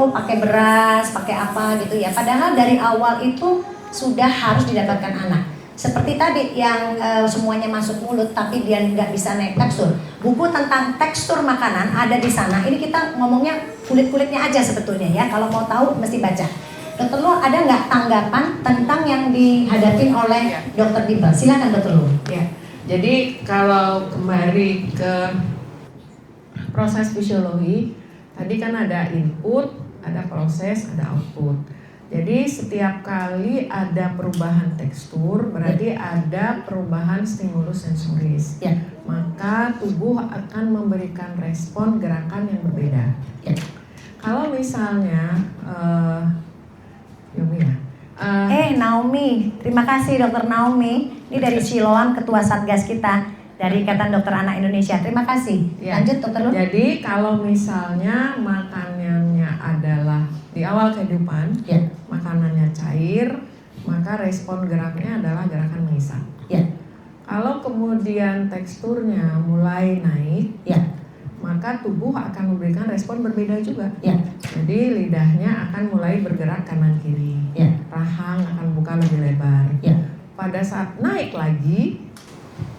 pakai beras, pakai apa gitu ya. Padahal dari awal itu sudah harus didapatkan anak. Seperti tadi yang semuanya masuk mulut tapi dia nggak bisa naik tekstur. Buku tentang tekstur makanan ada di sana. Ini kita ngomongnya kulit-kulitnya aja sebetulnya ya. Kalau mau tahu mesti baca. Dokter Lu ada nggak tanggapan tentang yang dihadapi oleh Dokter Dimple? Silakan Dokter Lu. Ya, jadi kalau kembali ke proses fisiologi, tadi kan ada input, ada proses, ada output. Jadi setiap kali ada perubahan tekstur, berarti ada perubahan stimulus sensoris. Ya. Maka tubuh akan memberikan respon gerakan yang berbeda. Ya. Kalau misalnya, Yomi ya. Naomi, terima kasih Dokter Naomi. Ini dari Siloam, Ketua Satgas kita dari Ikatan Dokter Anak Indonesia. Terima kasih. Ya. Lanjut Dokter Lu. Jadi kalau misalnya makanannya adalah di awal kehidupan, Ya. makanannya cair, maka respon geraknya adalah gerakan mengisap. Ya. Kalau kemudian teksturnya mulai naik, Ya. maka tubuh akan memberikan respon berbeda juga. Ya. Jadi lidahnya akan mulai bergerak kanan kiri, Ya. rahang akan buka lebih lebar. Ya. Pada saat naik lagi,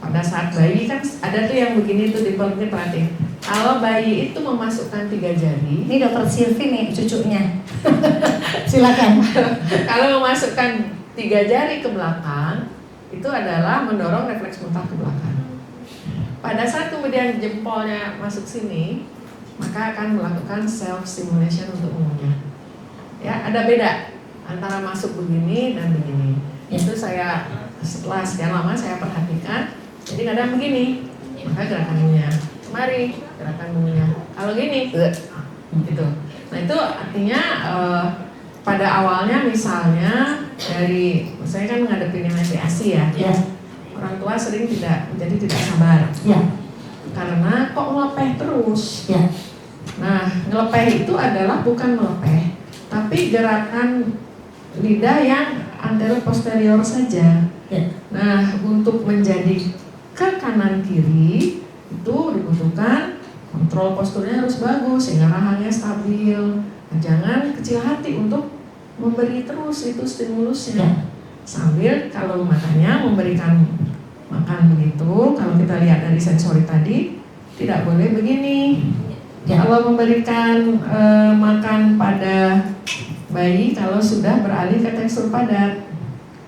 pada saat bayi kan ada tuh yang begini tuh di perutnya, perhatiin. Kalau bayi itu memasukkan 3 jari, Ini Dokter Silvi nih cucunya. Silakan. kalau memasukkan 3 jari ke belakang, itu adalah mendorong refleks muntah ke belakang. Pada saat kemudian jempolnya masuk sini, maka akan melakukan self stimulation untuk mengunyah. Ya, ada beda antara masuk begini dan begini. Itu saya setelah sekian lama saya perhatikan. Jadi kadang begini, maka gerakan mengunyah. Mari gerakan mengunyah. Kalau gini, gitu. Nah itu artinya pada awalnya misalnya dari saya kan menghadapi ASI ya. Ya. Orang tua sering tidak sabar. Ya. Karena kok ngelepeh terus. Ya. Nah, ngelepeh itu adalah bukan melepeh, tapi gerakan lidah yang anterior posterior saja. Ya. Nah, untuk menjadi ke kanan kiri itu dibutuhkan kontrol posturnya harus bagus sehingga rahangnya stabil. Nah, jangan kecil hati untuk memberi terus itu stimulusnya. Ya. Sambil kalau makanya memberikan makan begitu, kalau kita lihat dari sensori tadi tidak boleh begini. Ya. Kalau memberikan makan pada bayi kalau sudah beralih ke tekstur padat,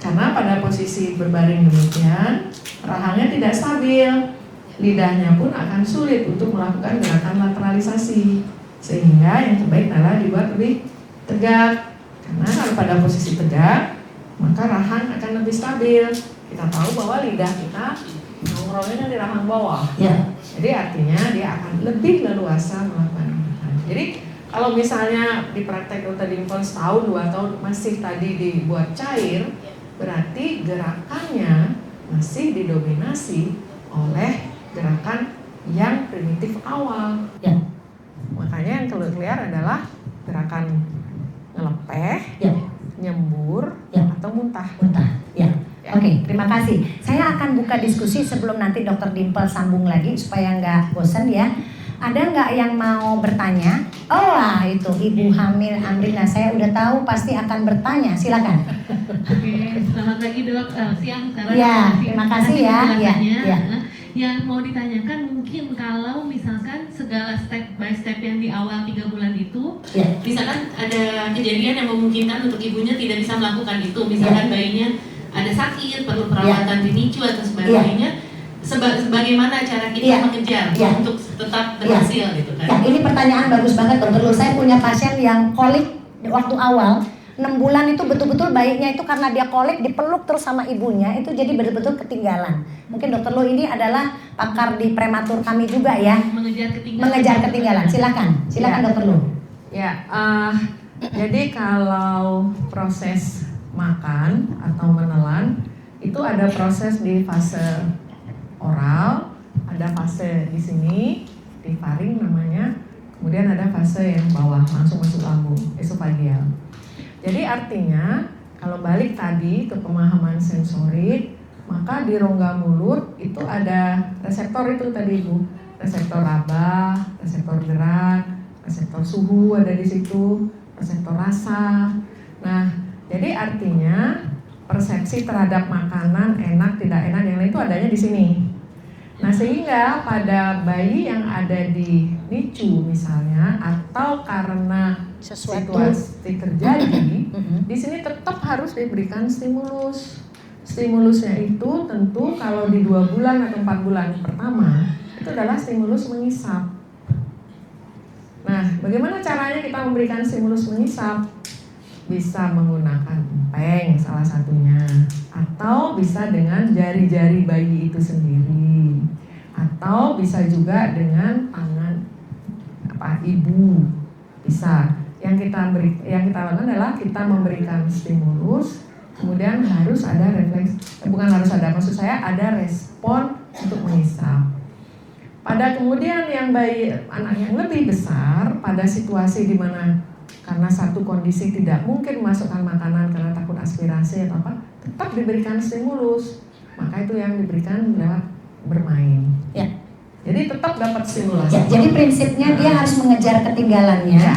karena pada posisi berbaring demikian rahangnya tidak stabil, lidahnya pun akan sulit untuk melakukan gerakan lateralisasi, sehingga yang terbaik adalah dibuat lebih tegak. Karena kalau pada posisi tegak maka rahang akan lebih stabil. Kita tahu bahwa lidah kita nongkrongnya di rahang bawah. Ya. Jadi artinya dia akan lebih leluasa melakukan gerakan. Jadi kalau misalnya di praktek Dokter Dimple setahun 2 tahun masih tadi dibuat cair, berarti gerakannya masih didominasi oleh gerakan yang primitif awal. Ya. Makanya yang keluar adalah gerakan ngelepeh, Ya. nyembur, Ya. atau muntah. Muntah. Ya. Ya. Oke, terima kasih. Saya akan buka diskusi sebelum nanti Dokter Dimple sambung lagi supaya nggak bosan ya. Ada nggak yang mau bertanya? Oh lah itu Ibu Hamil Amrina, saya udah tahu pasti akan bertanya. Silakan. Oke, selamat pagi Dok. Siang sekarang. Ya, terima kasih ya. Ya, ya. Yang mau ditanyakan mungkin kalau misalkan segala step by step yang di awal 3 bulan itu, Ya. misalkan ada kejadian yang memungkinkan untuk ibunya tidak bisa melakukan itu, misalkan bayinya ada sakit, perlu perawatan di NICU atau sebagainya. Bagaimana cara kita Ya. mengejar Ya. untuk tetap berhasil gitu kan? Ya, ini pertanyaan bagus banget Dokter Lu. Saya punya pasien yang kolik waktu awal 6 bulan itu betul-betul bayinya itu karena dia kolik dipeluk terus sama ibunya itu jadi betul-betul ketinggalan. Mungkin Dokter Lu ini adalah pakar di prematur kami juga ya. Mengejar ketinggalan. Mengejar ketinggalan. Silakan Ya. Dokter Lu. Ya, jadi kalau proses makan atau menelan itu ada proses di fase oral, ada fase di sini di faring namanya, kemudian ada fase yang bawah langsung masuk lambung, esofageal. Jadi artinya kalau balik tadi ke pemahaman sensorik, maka di rongga mulut itu ada reseptor itu tadi Ibu, reseptor raba, reseptor gerak, reseptor suhu ada di situ, reseptor rasa. Nah, jadi artinya persepsi terhadap makanan enak tidak enak yang lain itu adanya di sini. Nah, sehingga pada bayi yang ada di NICU misalnya atau karena situasi terjadi, di sini tetap harus diberikan stimulus. Stimulusnya itu tentu kalau di 2 bulan atau 4 bulan pertama itu adalah stimulus mengisap. Nah, bagaimana caranya kita memberikan stimulus mengisap? Bisa menggunakan empeng salah satunya, atau bisa dengan jari-jari bayi itu sendiri, atau bisa juga dengan tangan ibu. Bisa. Yang kita lakukan adalah kita memberikan stimulus, kemudian harus ada refleks, bukan harus ada, maksud saya ada respon untuk mengisap. Pada kemudian yang bayi anak yang lebih besar, pada situasi di mana karena satu kondisi tidak mungkin memasukkan makanan karena takut aspirasi atau apa, tetap diberikan stimulus. Maka itu yang diberikan lewat bermain. Ya. Jadi tetap dapat stimulasi. Ya, jadi prinsipnya dia harus mengejar ketinggalannya. Ya.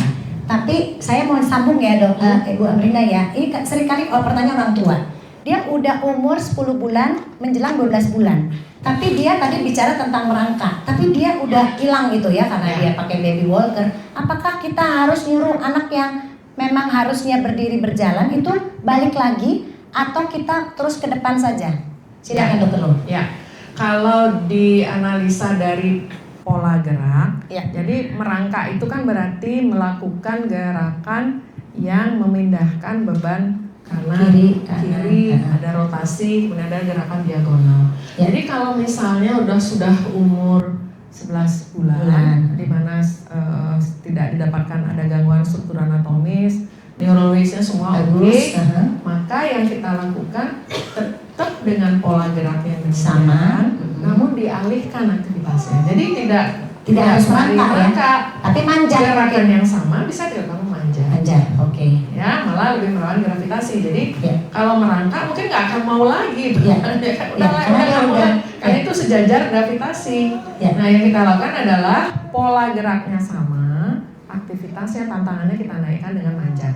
Tapi saya mau sambung ya dok, Ibu Amrina ya. Ini seringkali pertanyaan orang tua. Dia udah umur 10 bulan menjelang 12 bulan. Tapi dia tadi bicara tentang merangkak. Tapi dia udah hilang gitu ya karena dia pakai baby walker. Apakah kita harus nyuruh anak yang memang harusnya berdiri berjalan itu balik lagi atau kita terus ke depan saja? Silakan dokter Lu. Ya. Kalau dianalisa dari pola gerak, ya. Jadi merangkak itu kan berarti melakukan gerakan yang memindahkan beban kanan, kiri, ada rotasi, kemudian ada gerakan diagonal. Ya. Jadi kalau misalnya sudah umur 11 bulan, di mana tidak didapatkan ada gangguan struktur anatomis, neurologisnya semua oke, maka yang kita lakukan tetap dengan pola gerak yang sama, namun dialihkan aktivitasnya. Jadi tidak harus merangkak, tapi manjat. Gerakan yang sama bisa dilakukan memanjat. Oke. Ya, malah lebih melawan gravitasi. Jadi kalau merangkak mungkin nggak akan mau lagi. Karena itu sejajar gravitasi. Nah, yang kita lakukan adalah pola geraknya sama, aktivitasnya tantangannya kita naikkan dengan manjat.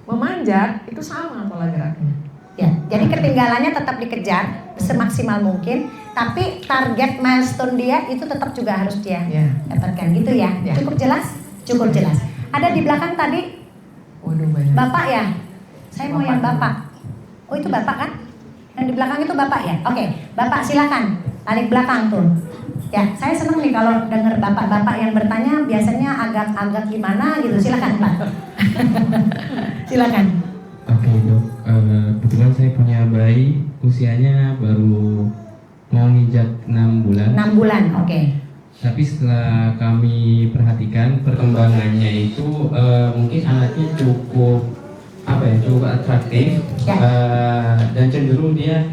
Memanjat itu sama pola geraknya. Ya, jadi ketinggalannya tetap dikejar semaksimal mungkin, tapi target milestone dia itu tetap juga harus dia dapatkan gitu ya. Cukup jelas? Cukup jelas. Ada di belakang tadi. Waduh, banyak. Bapak ya? Saya mau yang Bapak. Oh, itu Bapak kan? Yang di belakang itu Bapak ya? Oke, Bapak silakan. Balik belakang tuh. Ya, saya senang nih kalau dengar bapak-bapak yang bertanya biasanya agak gimana gitu. Silakan, Pak. Silakan. Oke dok, kebetulan saya punya bayi usianya baru mau nginjak 6 bulan. 6 bulan, oke. Tapi setelah kami perhatikan perkembangannya itu mungkin anaknya cukup atraktif dan cenderung dia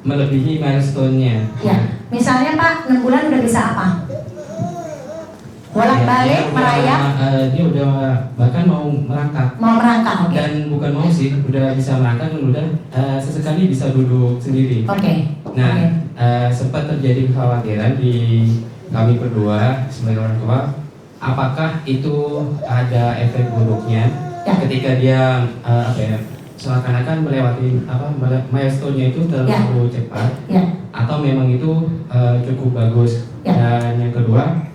melebihi milestone-nya. Ya, misalnya Pak 6 bulan udah bisa apa? Bolak-balik, merayap. Dia udah bahkan mau merangkak. Mau merangkak, oke. Dan bukan mau sih, udah bisa merangkak dan udah sesekali bisa duduk sendiri. Oke. Nah, sempat terjadi kekhawatiran di kami berdua sebagai orang tua, apakah itu ada efek buruknya ketika dia seakan-akan melewati milestone-nya itu terlalu cepat, atau memang itu cukup bagus. Dan yang kedua,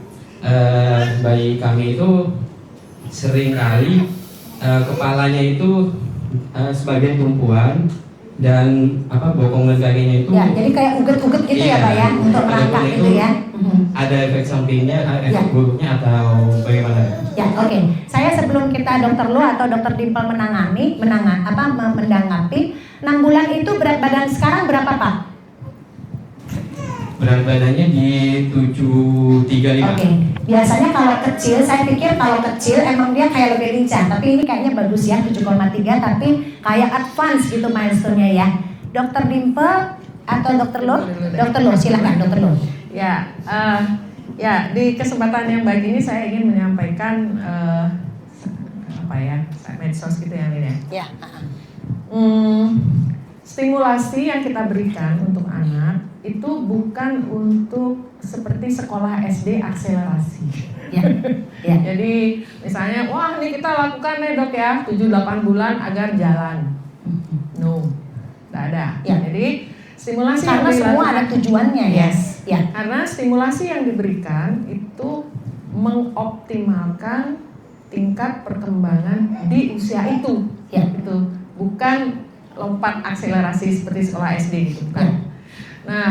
bayi kami itu sering kali kepalanya itu sebagian tumpuan dan bokong dan kakinya itu jadi kayak uget-uget gitu ya Pak ya untuk merangkak gitu ya. Ada efek sampingnya, efek buruknya atau bagaimana? Ya, oke. Saya sebelum kita Dokter Lu atau Dokter Dimple menanggapi 6 bulan itu berat badan sekarang berapa Pak? berat badannya di 735. Oke. Biasanya kalau kecil, saya pikir kalau kecil emang dia kayak lebih lincah, tapi ini kayaknya bagus ya 7,3, tapi kayak advance gitu milestone-nya ya. Dokter Dimple atau Dokter Lo? Dokter Lo, silakan Dokter Lo. Ya, ya di kesempatan yang baik ini saya ingin menyampaikan medsos gitu ya Lin ya. Ya. Stimulasi yang kita berikan untuk anak itu bukan untuk seperti sekolah SD akselerasi. Ya. Ya. Jadi misalnya, wah ini kita lakukan nih dok ya 7-8 bulan agar jalan. No, tidak ada. Ya. Jadi stimulasi Karena yang semua ada tujuannya ya. Yes. Ya. Karena stimulasi yang diberikan itu mengoptimalkan tingkat perkembangan di usia itu. Ya. Itu bukan lompat akselerasi seperti sekolah SD gitu Ya. kan. Nah,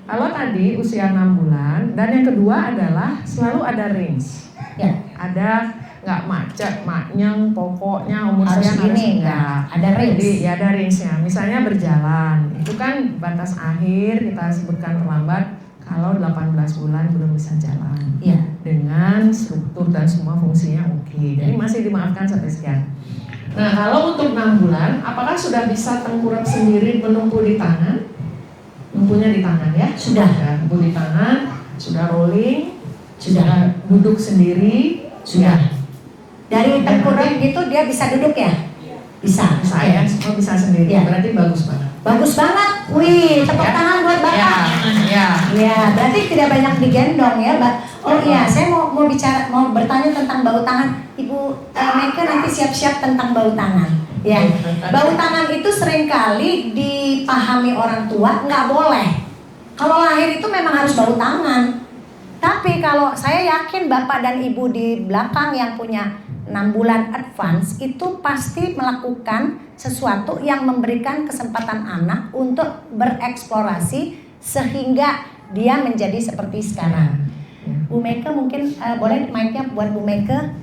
kalau tadi usia 6 bulan dan yang kedua adalah selalu ada range. Ya. Ada nggak macet, maknyeng, pokoknya umur Harus sekian harus gini, enggak. ada range. Jadi ya ada range-nya. Misalnya berjalan, itu kan batas akhir kita sebutkan terlambat kalau 18 bulan belum bisa jalan. Iya. Dengan struktur dan semua fungsinya oke. Jadi masih dimaafkan sampai sekian. Nah, kalau untuk 6 bulan, apakah sudah bisa tengkurap sendiri menumpu di tangan? Numpunya di tangan ya? Sudah. Numpu di tangan, sudah rolling, Sudah. duduk sendiri, Sudah. Dari tengkurap gitu dia bisa duduk ya? Bisa. Bisa ya, semua bisa sendiri. Ya. Berarti bagus banget. Bagus banget. Wih, tepuk Ya. tangan buat Bapak. Ya. Ya, berarti tidak banyak digendong ya, Mbak. Oh iya, saya mau bertanya tentang bau tangan. Ibu Meike nanti siap-siap tentang bau tangan. Ya, bau tangan itu seringkali dipahami orang tua nggak boleh. Kalau lahir itu memang harus bau tangan. Tapi kalau saya yakin Bapak dan Ibu di belakang yang punya 6 bulan advance itu pasti melakukan sesuatu yang memberikan kesempatan anak untuk bereksplorasi sehingga dia menjadi seperti sekarang. Bu Meike mungkin boleh mic-nya buat Bu Meike.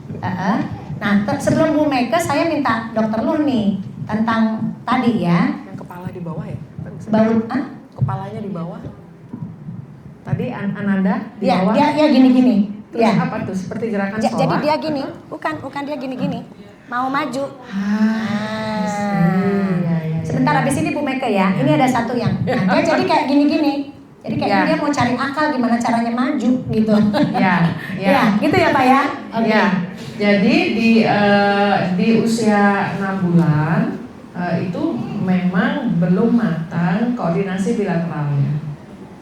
Nah, sebelum Bu Meike saya minta Dokter Lu nih tentang tadi ya. Yang kepala di bawah ya? Bau Kepalanya di bawah. Tadi Ananda di ya, bawah. dia gini-gini. Terus Ya. apa tuh? Seperti gerakan sholat. Jadi dia gini, bukan dia gini-gini. Mau maju. Iya. Sebentar habis ini Bu Meike ya. Ini ada satu yang. Nah, dia jadi kayak gini-gini. Jadi kayak Ya. dia mau cari akal gimana caranya maju gitu. Ya. Ya, gitu ya Pak ya. Oke. Ya. Jadi di usia 6 bulan itu memang belum matang koordinasi bilateralnya.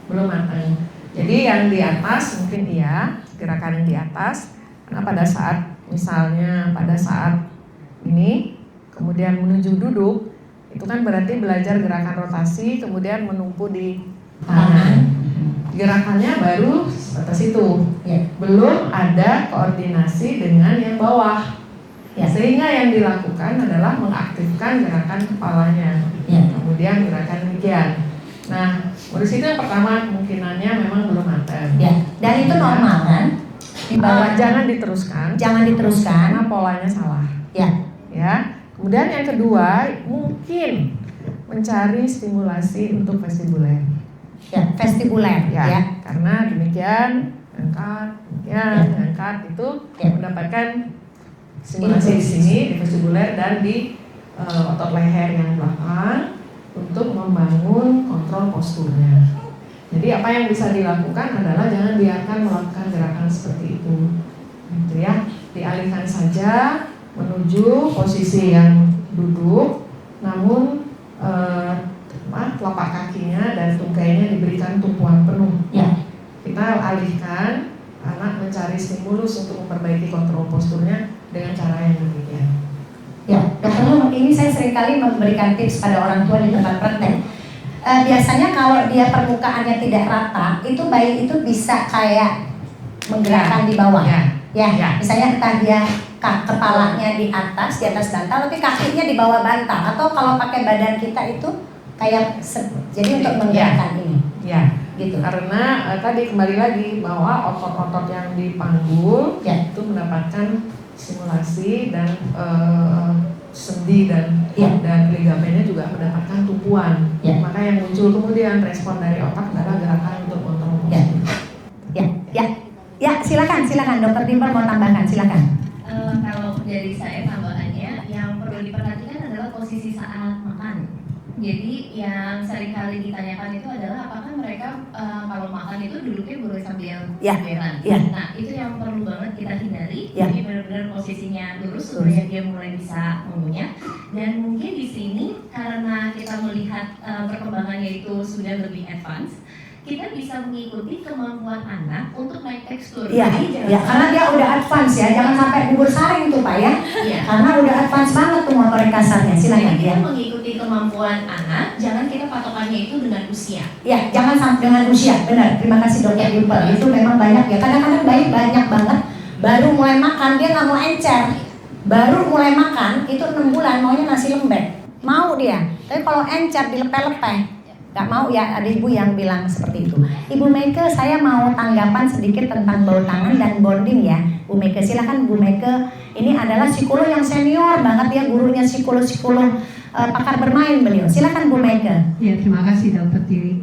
Belum matang. Jadi yang di atas mungkin iya, gerakan yang di atas. Karena pada saat ini kemudian menuju duduk, itu kan berarti belajar gerakan rotasi kemudian menumpu di tangan. Gerakannya baru sebatas itu. Ya. Belum ada koordinasi dengan yang bawah. Ya. Sehingga yang dilakukan adalah mengaktifkan gerakan kepalanya. Ya. Kemudian gerakan demikian. Nah, dari situ yang pertama kemungkinannya memang belum matang. Ya. Dan itu normal kan? Di bawah Jangan diteruskan. jangan diteruskan. Karena polanya salah. Ya. Ya. Kemudian yang kedua mungkin mencari stimulasi untuk vestibuler. Ya, vestibuler ya. Karena demikian angkat itu mendapatkan stimulasi di sini di vestibuler dan di otot leher yang belakang untuk membangun kontrol posturnya. Jadi apa yang bisa dilakukan adalah jangan biarkan melakukan gerakan seperti itu, gitu ya. Dialihkan saja menuju posisi yang duduk, namun telapak kakinya dan tungkainya diberikan tumpuan penuh. Ya. Kita alihkan anak mencari stimulus untuk memperbaiki kontrol posturnya dengan cara yang demikian. Ya, Dokter Lu, ini saya seringkali memberikan tips pada orang tua di tempat praktek. Biasanya kalau dia permukaannya tidak rata, itu bayi itu bisa kayak menggerakkan di bawah. Ya. Misalnya entah dia kepalanya di atas bantal, tapi kakinya di bawah bantal. Atau kalau pakai badan kita itu kayak jadi untuk menggerakkan ini. Ya. Gitu. Karena tadi kembali lagi bahwa otot-otot yang dipanggul Ya. itu mendapatkan stimulasi dan sendi dan ligamennya juga mendapatkan tumpuan. Ya. Maka yang muncul kemudian respon dari otak adalah gerakan untuk kontrol Ya, silakan Dokter Dimple mau tambahkan, silakan. Kalau dari saya tambahannya, yang perlu diperhatikan adalah posisi saat makan. Jadi yang seringkali ditanyakan itu adalah apakah mereka kalau makan itu duduknya boleh sambil beran. Nah itu yang perlu banget kita hindari. Jadi benar-benar posisinya lurus supaya dia mulai bisa mengunyah. Dan mungkin di sini karena kita melihat perkembangannya itu sudah lebih advance, kita bisa mengikuti kemampuan anak untuk naik tekstur. Iya, karena dia udah advance ya, jangan sampai bubur saring tuh Pak ya. Iya. Karena udah advance banget tuh motorik kasarnya. Silakan. Jadi kita mengikuti kemampuan anak, jangan kita patokannya itu dengan usia. Ya, jangan sampai dengan usia. Benar. Terima kasih Dokter Dimple. Itu memang banyak ya. Kadang-kadang bayi banyak banget baru mulai makan dia nggak mau encer. Baru mulai makan itu 6 bulan maunya nasi lembek. Mau dia. Tapi kalau encer dilepeh-lepeh nggak mau ya, ada ibu yang bilang seperti itu. Ibu Meike, saya mau tanggapan sedikit tentang bau tangan dan bonding ya. Bu Meike, silakan Bu Meike. Ini adalah psikolog yang senior banget ya, gurunya psikolog pakar bermain beliau. Silakan Bu Meike. Ya, terima kasih Dokter Tiwi.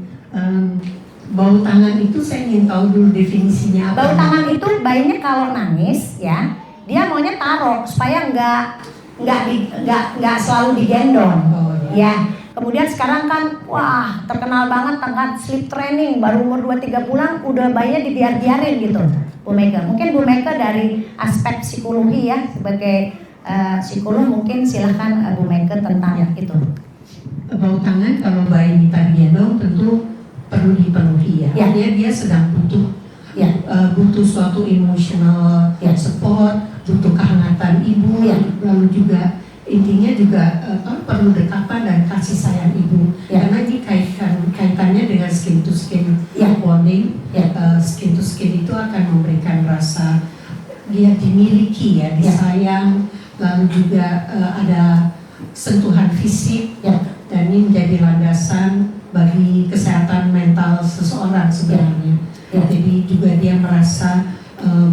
Bau tangan itu saya ingin tahu dulu definisinya apa. Bau tangan itu bayinya kalau nangis ya, dia maunya taruh supaya nggak selalu digendong. Ya. Kemudian sekarang kan, wah terkenal banget tentang sleep training, baru umur 2-3 bulan udah bayinya dibiarin gitu, Bu Meike. Mungkin Bu Meike dari aspek psikologi ya, sebagai psikolog mungkin silahkan Bu Meike tentang itu. Bau tangan kalau bayi minta digendong tentu perlu dipenuhi ya. Artinya dia sedang butuh butuh suatu emotional support, butuh kehangatan ibu, lalu juga intinya juga perlu dekapan dan kasih sayang ibu, karena ini kaitannya dengan skin to skin bonding. Skin to skin itu akan memberikan rasa dia dimiliki ya, disayang, lalu juga ada sentuhan fisik, dan ini menjadi landasan bagi kesehatan mental seseorang sebenarnya. Jadi juga dia merasa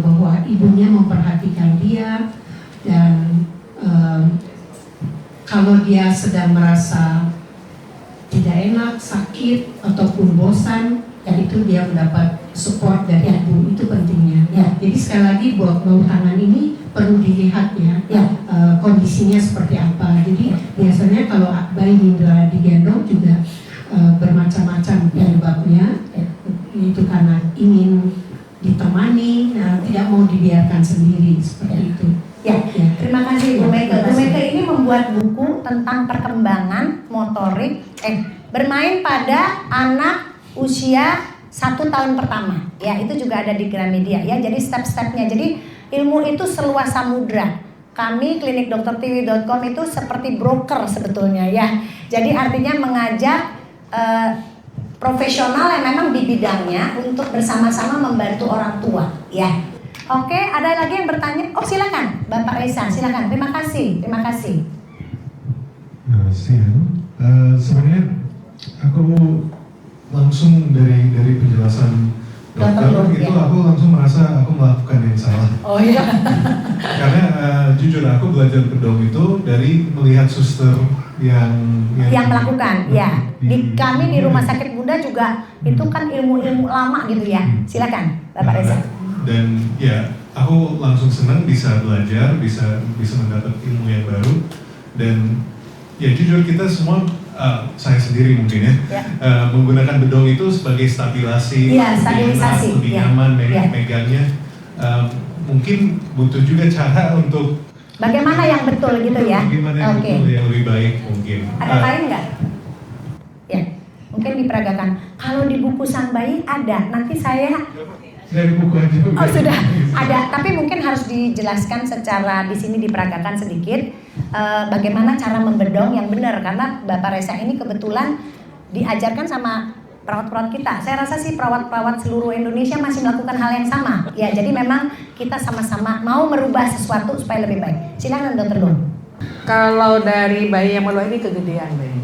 bahwa ibunya memperhatikan dia, dan kalau dia sedang merasa tidak enak, sakit, ataupun bosan, itu dia mendapat support dari ibu, itu pentingnya. Jadi sekali lagi buat bau tangan ini perlu dilihat ya, kondisinya seperti apa. Jadi biasanya kalau bayi minta digendong juga bermacam-macam penyebabnya, itu karena ingin ditemani, tidak mau dibiarkan sendiri seperti itu. Terima kasih Bu Meike. Bu Meike ini membuat buku tentang perkembangan motorik bermain pada anak usia 1 tahun pertama. Ya, itu juga ada di Gramedia ya. Jadi step-stepnya. Jadi ilmu itu seluas samudra. Kami klinikdoktertiwi.com itu seperti broker sebetulnya ya. Jadi artinya mengajak profesional yang memang di bidangnya untuk bersama-sama membantu orang tua ya. Oke, ada lagi yang bertanya? Oh silakan, Bapak Reza, silakan. Terima kasih. Sebenarnya aku langsung dari penjelasan dokter itu aku langsung merasa aku melakukan yang salah. Oh iya. Karena jujur aku belajar bedong itu dari melihat suster yang melakukan ya. Kami di Rumah Sakit Bunda juga itu kan ilmu lama gitu ya. Silakan, Bapak Reza. Dan ya, aku langsung senang bisa belajar, bisa mendapat ilmu yang baru. Dan ya jujur kita semua, saya sendiri mungkin ya. Menggunakan bedong itu sebagai stabilisasi, lebih nyaman megangnya. Mungkin butuh juga cara untuk bagaimana yang betul gitu ya. Bagaimana yang betul yang lebih baik mungkin. Ada lain nggak? Ya, mungkin diperagakan. Kalau di buku sang bayi ada. Nanti saya dari buku aja. Oh sudah ada, tapi mungkin harus dijelaskan secara di sini diperagakan sedikit bagaimana cara membedong yang benar, karena Bapak Reza ini kebetulan diajarkan sama perawat-perawat kita. Saya rasa sih perawat-perawat seluruh Indonesia masih melakukan hal yang sama. Ya, jadi memang kita sama-sama mau merubah sesuatu supaya lebih baik. Silakan Dokter Lun. Kalau dari bayi yang baru ini kegedean bayi.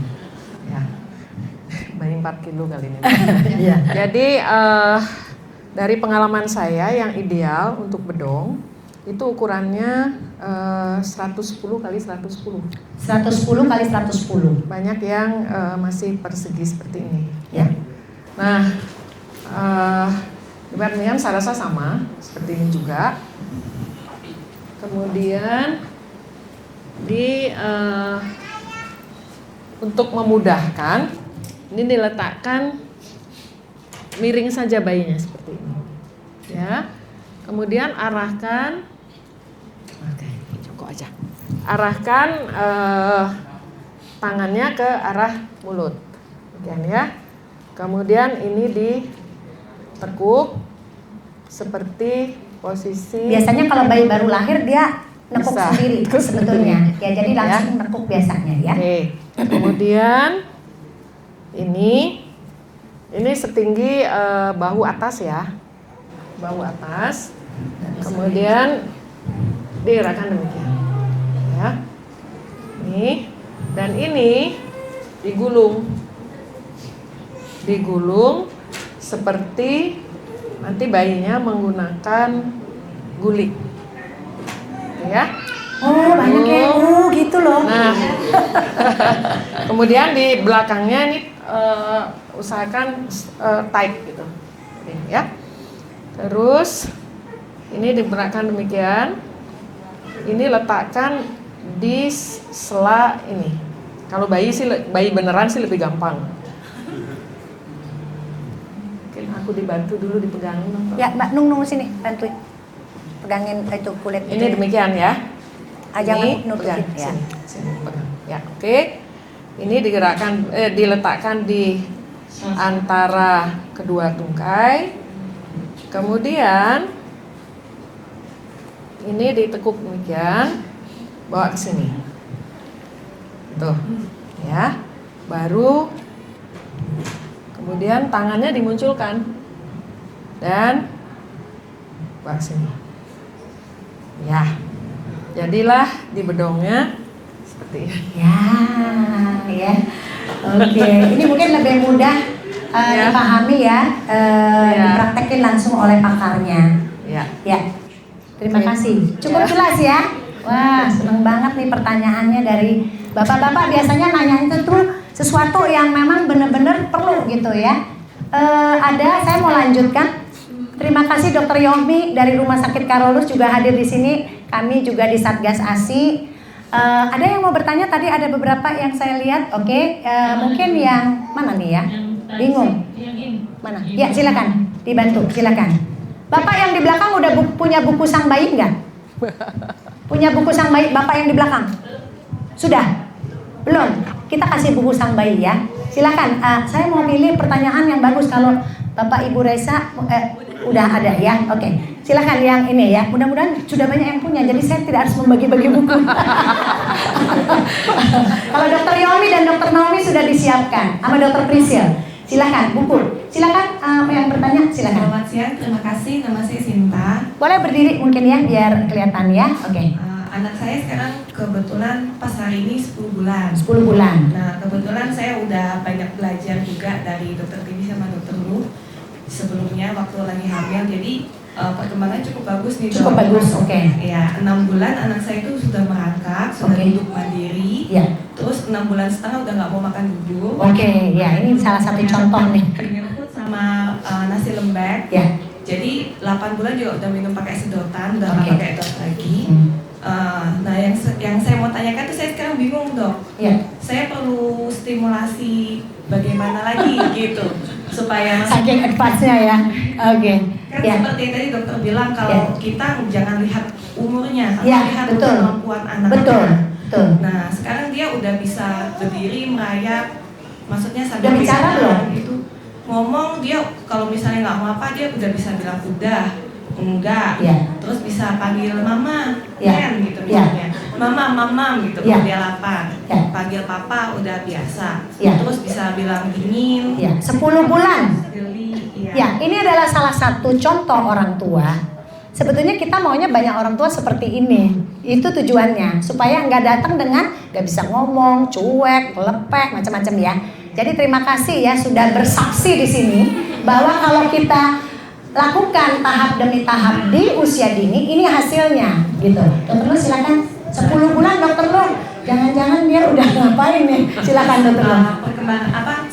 Ya. Bayi 4 kilo kali ini. Jadi dari pengalaman saya yang ideal untuk bedong itu ukurannya 110 kali 110. 110 kali 110. Banyak yang masih persegi seperti ini, ya. Nah, Dibandingkan saya rasa sama seperti ini juga. Kemudian untuk memudahkan ini diletakkan miring saja bayinya seperti ini. Ya. Kemudian arahkan, oke, cukup aja. Arahkan tangannya ke arah mulut, demikian ya. Kemudian ini ditekuk seperti posisi. Biasanya kalau bayi baru lahir dia nekuk Bisa. sendiri sebetulnya. Ya jadi langsung nekuk biasanya ya. Oke. Kemudian ini setinggi bahu atas ya. Bahu atas. Kemudian digerakkan demikian. Ya. Ini dan ini digulung. Digulung seperti nanti bayinya menggunakan guling. Ya. Oh, banyak ya. Oh, gitu loh. Nah, kemudian di belakangnya ini usahakan tight gitu, ya. Terus ini digerakkan demikian. Ini letakkan di sela ini. Kalau bayi beneran sih lebih gampang. Mungkin aku dibantu dulu dipegangin. Ya, Mbak Nung sini bantuin. Pegangin itu kulit. Ini demikian ya. Jangan Ini nutupin pegang, ya. sini pegang. Ya, oke. Ini diletakkan di antara kedua tungkai. Kemudian ini ditekuk demikian, bawa ke sini. Tuh. Ya. Baru kemudian tangannya dimunculkan dan bawa ke sini. Ya. Jadilah di bedongnya seperti ini. Ya. Oke, ini mungkin lebih mudah dipahami ya, dipraktekin langsung oleh pakarnya. Ya. Terima kasih. Cukup jelas ya. Wah, seneng banget nih pertanyaannya dari bapak-bapak. Biasanya nanya itu tuh sesuatu yang memang benar-benar perlu gitu ya. Saya mau lanjutkan. Terima kasih Dr. Yomi dari Rumah Sakit Karolus juga hadir di sini. Kami juga di Satgas ASI. Ada yang mau bertanya? Tadi ada beberapa yang saya lihat. Oke, mungkin yang mana nih ya? Bingung. Mana? Ya, silakan. Dibantu, silakan. Bapak yang di belakang udah punya buku sang bayi nggak? Punya buku sang bayi, Bapak yang di belakang? Sudah? Belum? Kita kasih buku sang bayi ya. Silakan. Saya mau pilih pertanyaan yang bagus. Kalau Bapak Ibu Reza udah ada ya. Oke. Silakan yang ini ya. Mudah-mudahan sudah banyak yang punya. Jadi saya tidak harus membagi-bagi buku. Kalau Dr. Yomi dan Dr. Naomi sudah disiapkan sama Dr. Prisil. Silakan buku. Silakan yang bertanya silakan. Selamat siang, terima kasih. Nama saya Sinta. Boleh berdiri mungkin ya biar kelihatan ya. Oke. Anak saya sekarang kebetulan pas hari ini 10 bulan. 10 bulan. Nah, kebetulan saya udah banyak belajar juga dari Dr. Tiwi sama Dr. Lu sebelumnya waktu lagi hamil. Jadi perkembangannya cukup bagus nih. Cukup bagus, oke. Ya, 6 bulan anak saya itu sudah merangkak, sudah duduk mandiri. Ya. Terus 6 bulan setengah udah nggak mau makan duduk. Oke, ya ini salah satu contoh nih. Minum sama nasi lembek. Ya. Jadi 8 bulan juga udah minum pakai sedotan, udah nggak pakai dot lagi. Nah yang saya mau tanyakan tuh saya sekarang bingung dok. Ya. Saya perlu stimulasi bagaimana lagi gitu supaya saking advance-nya ya. Oke. Kan Ya. seperti yang tadi dokter bilang kalau kita jangan lihat umurnya, tapi Ya, lihat betul. kemampuan anak. Betul. Betul. Nah sekarang dia udah bisa berdiri, merayap, maksudnya sambil Udah bicara belum? Gitu. Ngomong dia kalau misalnya nggak mau apa dia udah bisa bilang udah, enggak, Ya. terus bisa panggil mama, Ya. gitu Ya. misalnya, mama gitu Ya. kalau dia lapar, Ya. panggil papa udah biasa, Ya. terus bisa bilang dingin, Ya, 10 bulan. geli, iya. Ya, ini adalah salah satu contoh orang tua. Sebetulnya kita maunya banyak orang tua seperti ini. Itu tujuannya, supaya nggak datang dengan nggak bisa ngomong, cuek, lepek, macam-macam ya. Jadi terima kasih ya sudah bersaksi di sini bahwa kalau kita lakukan tahap demi tahap di usia dini, ini hasilnya gitu. Dokter Lu silakan. 10 bulan Dokter Lu. Jangan-jangan dia udah ngapain nih? Silakan Dokter Lu.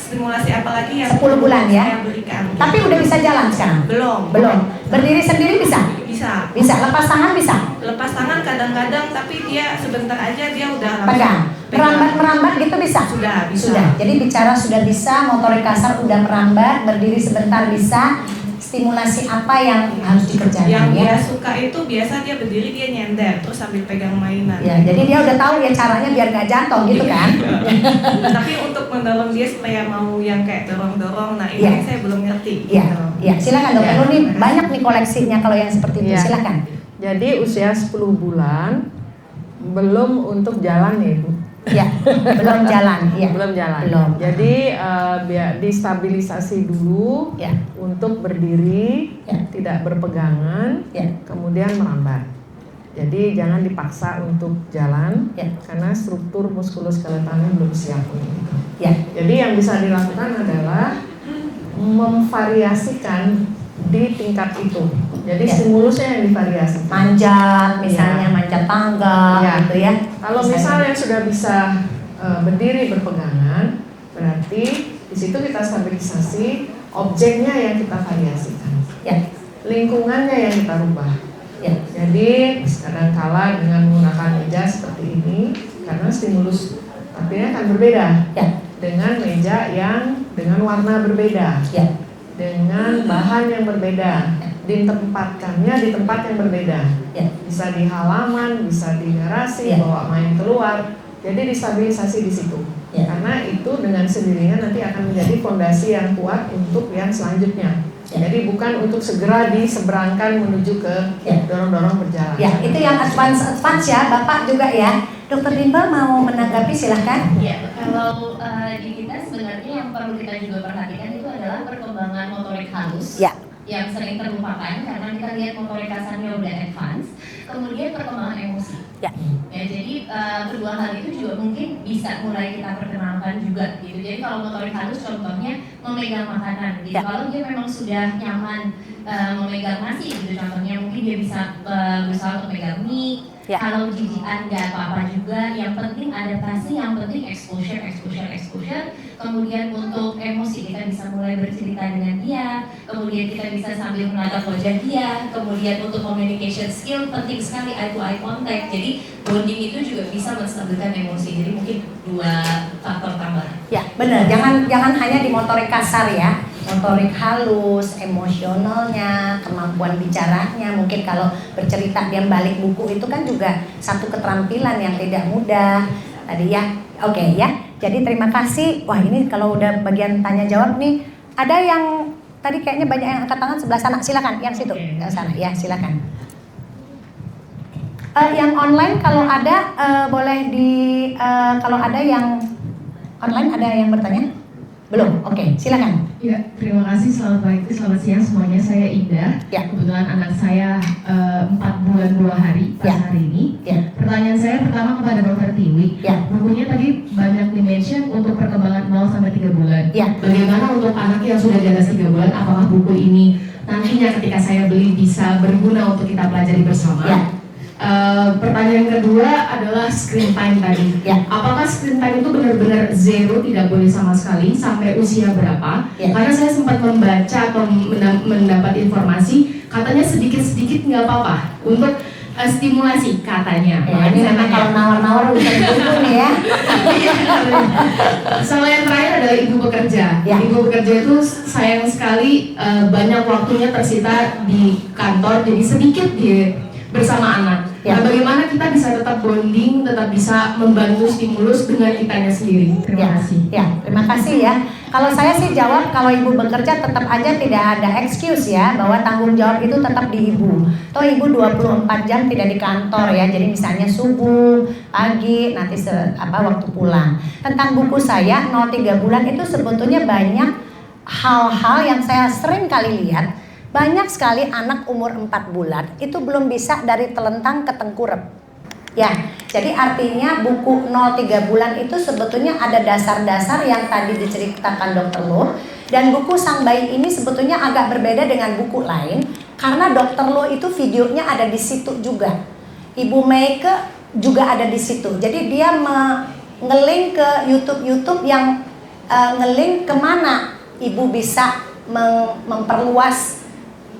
stimulasi apa lagi yang 10 bulan ya. saya berikan. Tapi udah bisa jalan sekarang? Belum. Berdiri sendiri bisa? Bisa. Lepas tangan bisa? Lepas tangan kadang-kadang, tapi dia sebentar aja dia udah langsung Pegang. Merambat gitu bisa? Sudah. Jadi bicara sudah bisa, motorik kasar udah merambat, berdiri sebentar bisa. Stimulasi apa yang harus dikerjakan? Yang ya? dia suka itu biasa dia berdiri, dia nyender terus sambil pegang mainan. Ya, jadi dia udah tahu ya caranya biar nggak jatuh gitu kan? Tapi untuk mendorong dia supaya mau yang kayak dorong-dorong, nah ini Ya. saya belum ngerti. Iya, gitu. ya, silakan dokter. Ya. Lu nih banyak nih koleksinya kalau yang seperti itu. Ya. Silakan. Jadi usia 10 bulan belum untuk jalan ya Ibu? Ya, belum jalan. Ya. Belum jalan. Belum. Jadi biar distabilisasi dulu Ya. untuk berdiri, Ya. tidak berpegangan, Ya. kemudian merambat. Jadi jangan dipaksa untuk jalan Ya. karena struktur muskuloskeletalnya belum siap untuk itu. Ya. Jadi yang bisa dilakukan adalah memvariasikan di tingkat itu. Jadi Ya. stimulusnya yang divariasikan. Manjat, misalnya manjat tangga, Ya. gitu ya. Kalau misalnya sudah bisa berdiri berpegangan, berarti di situ kita stabilisasi, objeknya yang kita variasikan, Ya. lingkungannya yang kita rubah. Ya. Jadi kadangkala dengan menggunakan meja seperti ini, karena stimulus tampilnya akan berbeda Ya. dengan meja yang dengan warna berbeda, Ya. dengan bahan yang berbeda, ditempatkannya di tempat yang berbeda. Ya. Bisa di halaman, bisa di garasi, Ya. bawa main keluar. Jadi distabilisasi di situ. Ya. Karena itu dengan sendirinya nanti akan menjadi fondasi yang kuat untuk yang selanjutnya. Ya. Jadi bukan untuk segera diseberangkan menuju ke Ya. dorong-dorong berjalan. Ya, itu yang advance ya, Bapak juga ya. Dokter Dimple mau menanggapi, silahkan. Ya, kalau di kita sebenarnya yang perlu kita juga perhatikan itu adalah perkembangan motorik halus. Ya. Yang sering terlupakan karena kita lihat motorik kasarnya udah advance, kemudian perkembangan emosi. Ya. Ya, jadi kedua hal itu juga mungkin bisa mulai kita perkenalkan juga gitu. Jadi kalau motorik halus contohnya memegang makanan gitu. Ya. Kalau dia memang sudah nyaman memegang nasi gitu contohnya, mungkin dia bisa berusaha untuk megang mie. Ya. Kalau jijian nggak apa-apa juga, yang penting adaptasi, yang penting exposure. Kemudian untuk emosi kita bisa mulai bercerita dengan dia, kemudian kita bisa sambil menatap wajah dia, kemudian untuk communication skill penting sekali eye to eye contact. Jadi bonding itu juga bisa menstabilkan emosi. Jadi mungkin 2 faktor tambahan. Ya, benar. Jangan hanya di motorik kasar ya. Motorik halus, emosionalnya, kemampuan bicaranya. Mungkin kalau bercerita dia balik buku itu kan juga satu keterampilan yang tidak mudah. Tadi ya. Oke ya. Jadi terima kasih. Wah, ini kalau udah bagian tanya jawab nih, ada yang tadi kayaknya banyak yang angkat tangan sebelah sana. Silakan, yang situ. Yang sana. Ya, silakan. Yang online kalau ada boleh kalau ada yang online ada yang bertanya? Belum? Oke, silakan. Ya, terima kasih. Selamat pagi, selamat siang semuanya. Saya Indah. Ya. Kebetulan anak saya 4 bulan 2 hari pas hari ini. Ya. Pertanyaan saya pertama kepada Dr. Tiwi. Ya. Bukunya tadi banyak dimention untuk perkembangan 0 sampai 3 bulan. Ya. Bagaimana untuk anak yang sudah di atas 3 bulan? Apakah buku ini nantinya ketika saya beli bisa berguna untuk kita pelajari bersama? Ya. Pertanyaan kedua adalah screen time tadi. Ya. Apakah screen time itu benar-benar zero, tidak boleh sama sekali sampai usia berapa? Ya. Karena saya sempat membaca atau mendapat informasi katanya sedikit-sedikit nggak apa-apa untuk stimulasi katanya. Ya, ini memang kalau nawar-nawar udah buku nih ya. Sama yang terakhir adalah ibu bekerja. Ya. Ibu bekerja itu sayang sekali banyak waktunya tersita di kantor, jadi sedikit dia bersama anak. Ya. Nah, bagaimana kita bisa tetap bonding, tetap bisa membantu stimulus dengan kitanya sendiri? Terima kasih. Ya, terima kasih ya. Kalau saya sih jawab, kalau ibu bekerja tetap aja tidak ada excuse ya, bahwa tanggung jawab itu tetap di ibu. Toh ibu 24 jam tidak di kantor ya, jadi misalnya subuh, pagi, nanti waktu pulang. Tentang buku saya 0-3 bulan itu sebetulnya banyak hal-hal yang saya sering kali lihat. Banyak sekali anak umur 4 bulan itu belum bisa dari telentang ke tengkurap. Ya, jadi artinya buku 0-3 bulan itu sebetulnya ada dasar-dasar yang tadi diceritakan Dr. Lo. Dan buku Sang Bayi ini sebetulnya agak berbeda dengan buku lain karena Dr. Lo itu videonya ada di situ juga. Ibu Meike juga ada di situ. Jadi dia nge-link ke YouTube yang ngelink kemana ibu bisa memperluas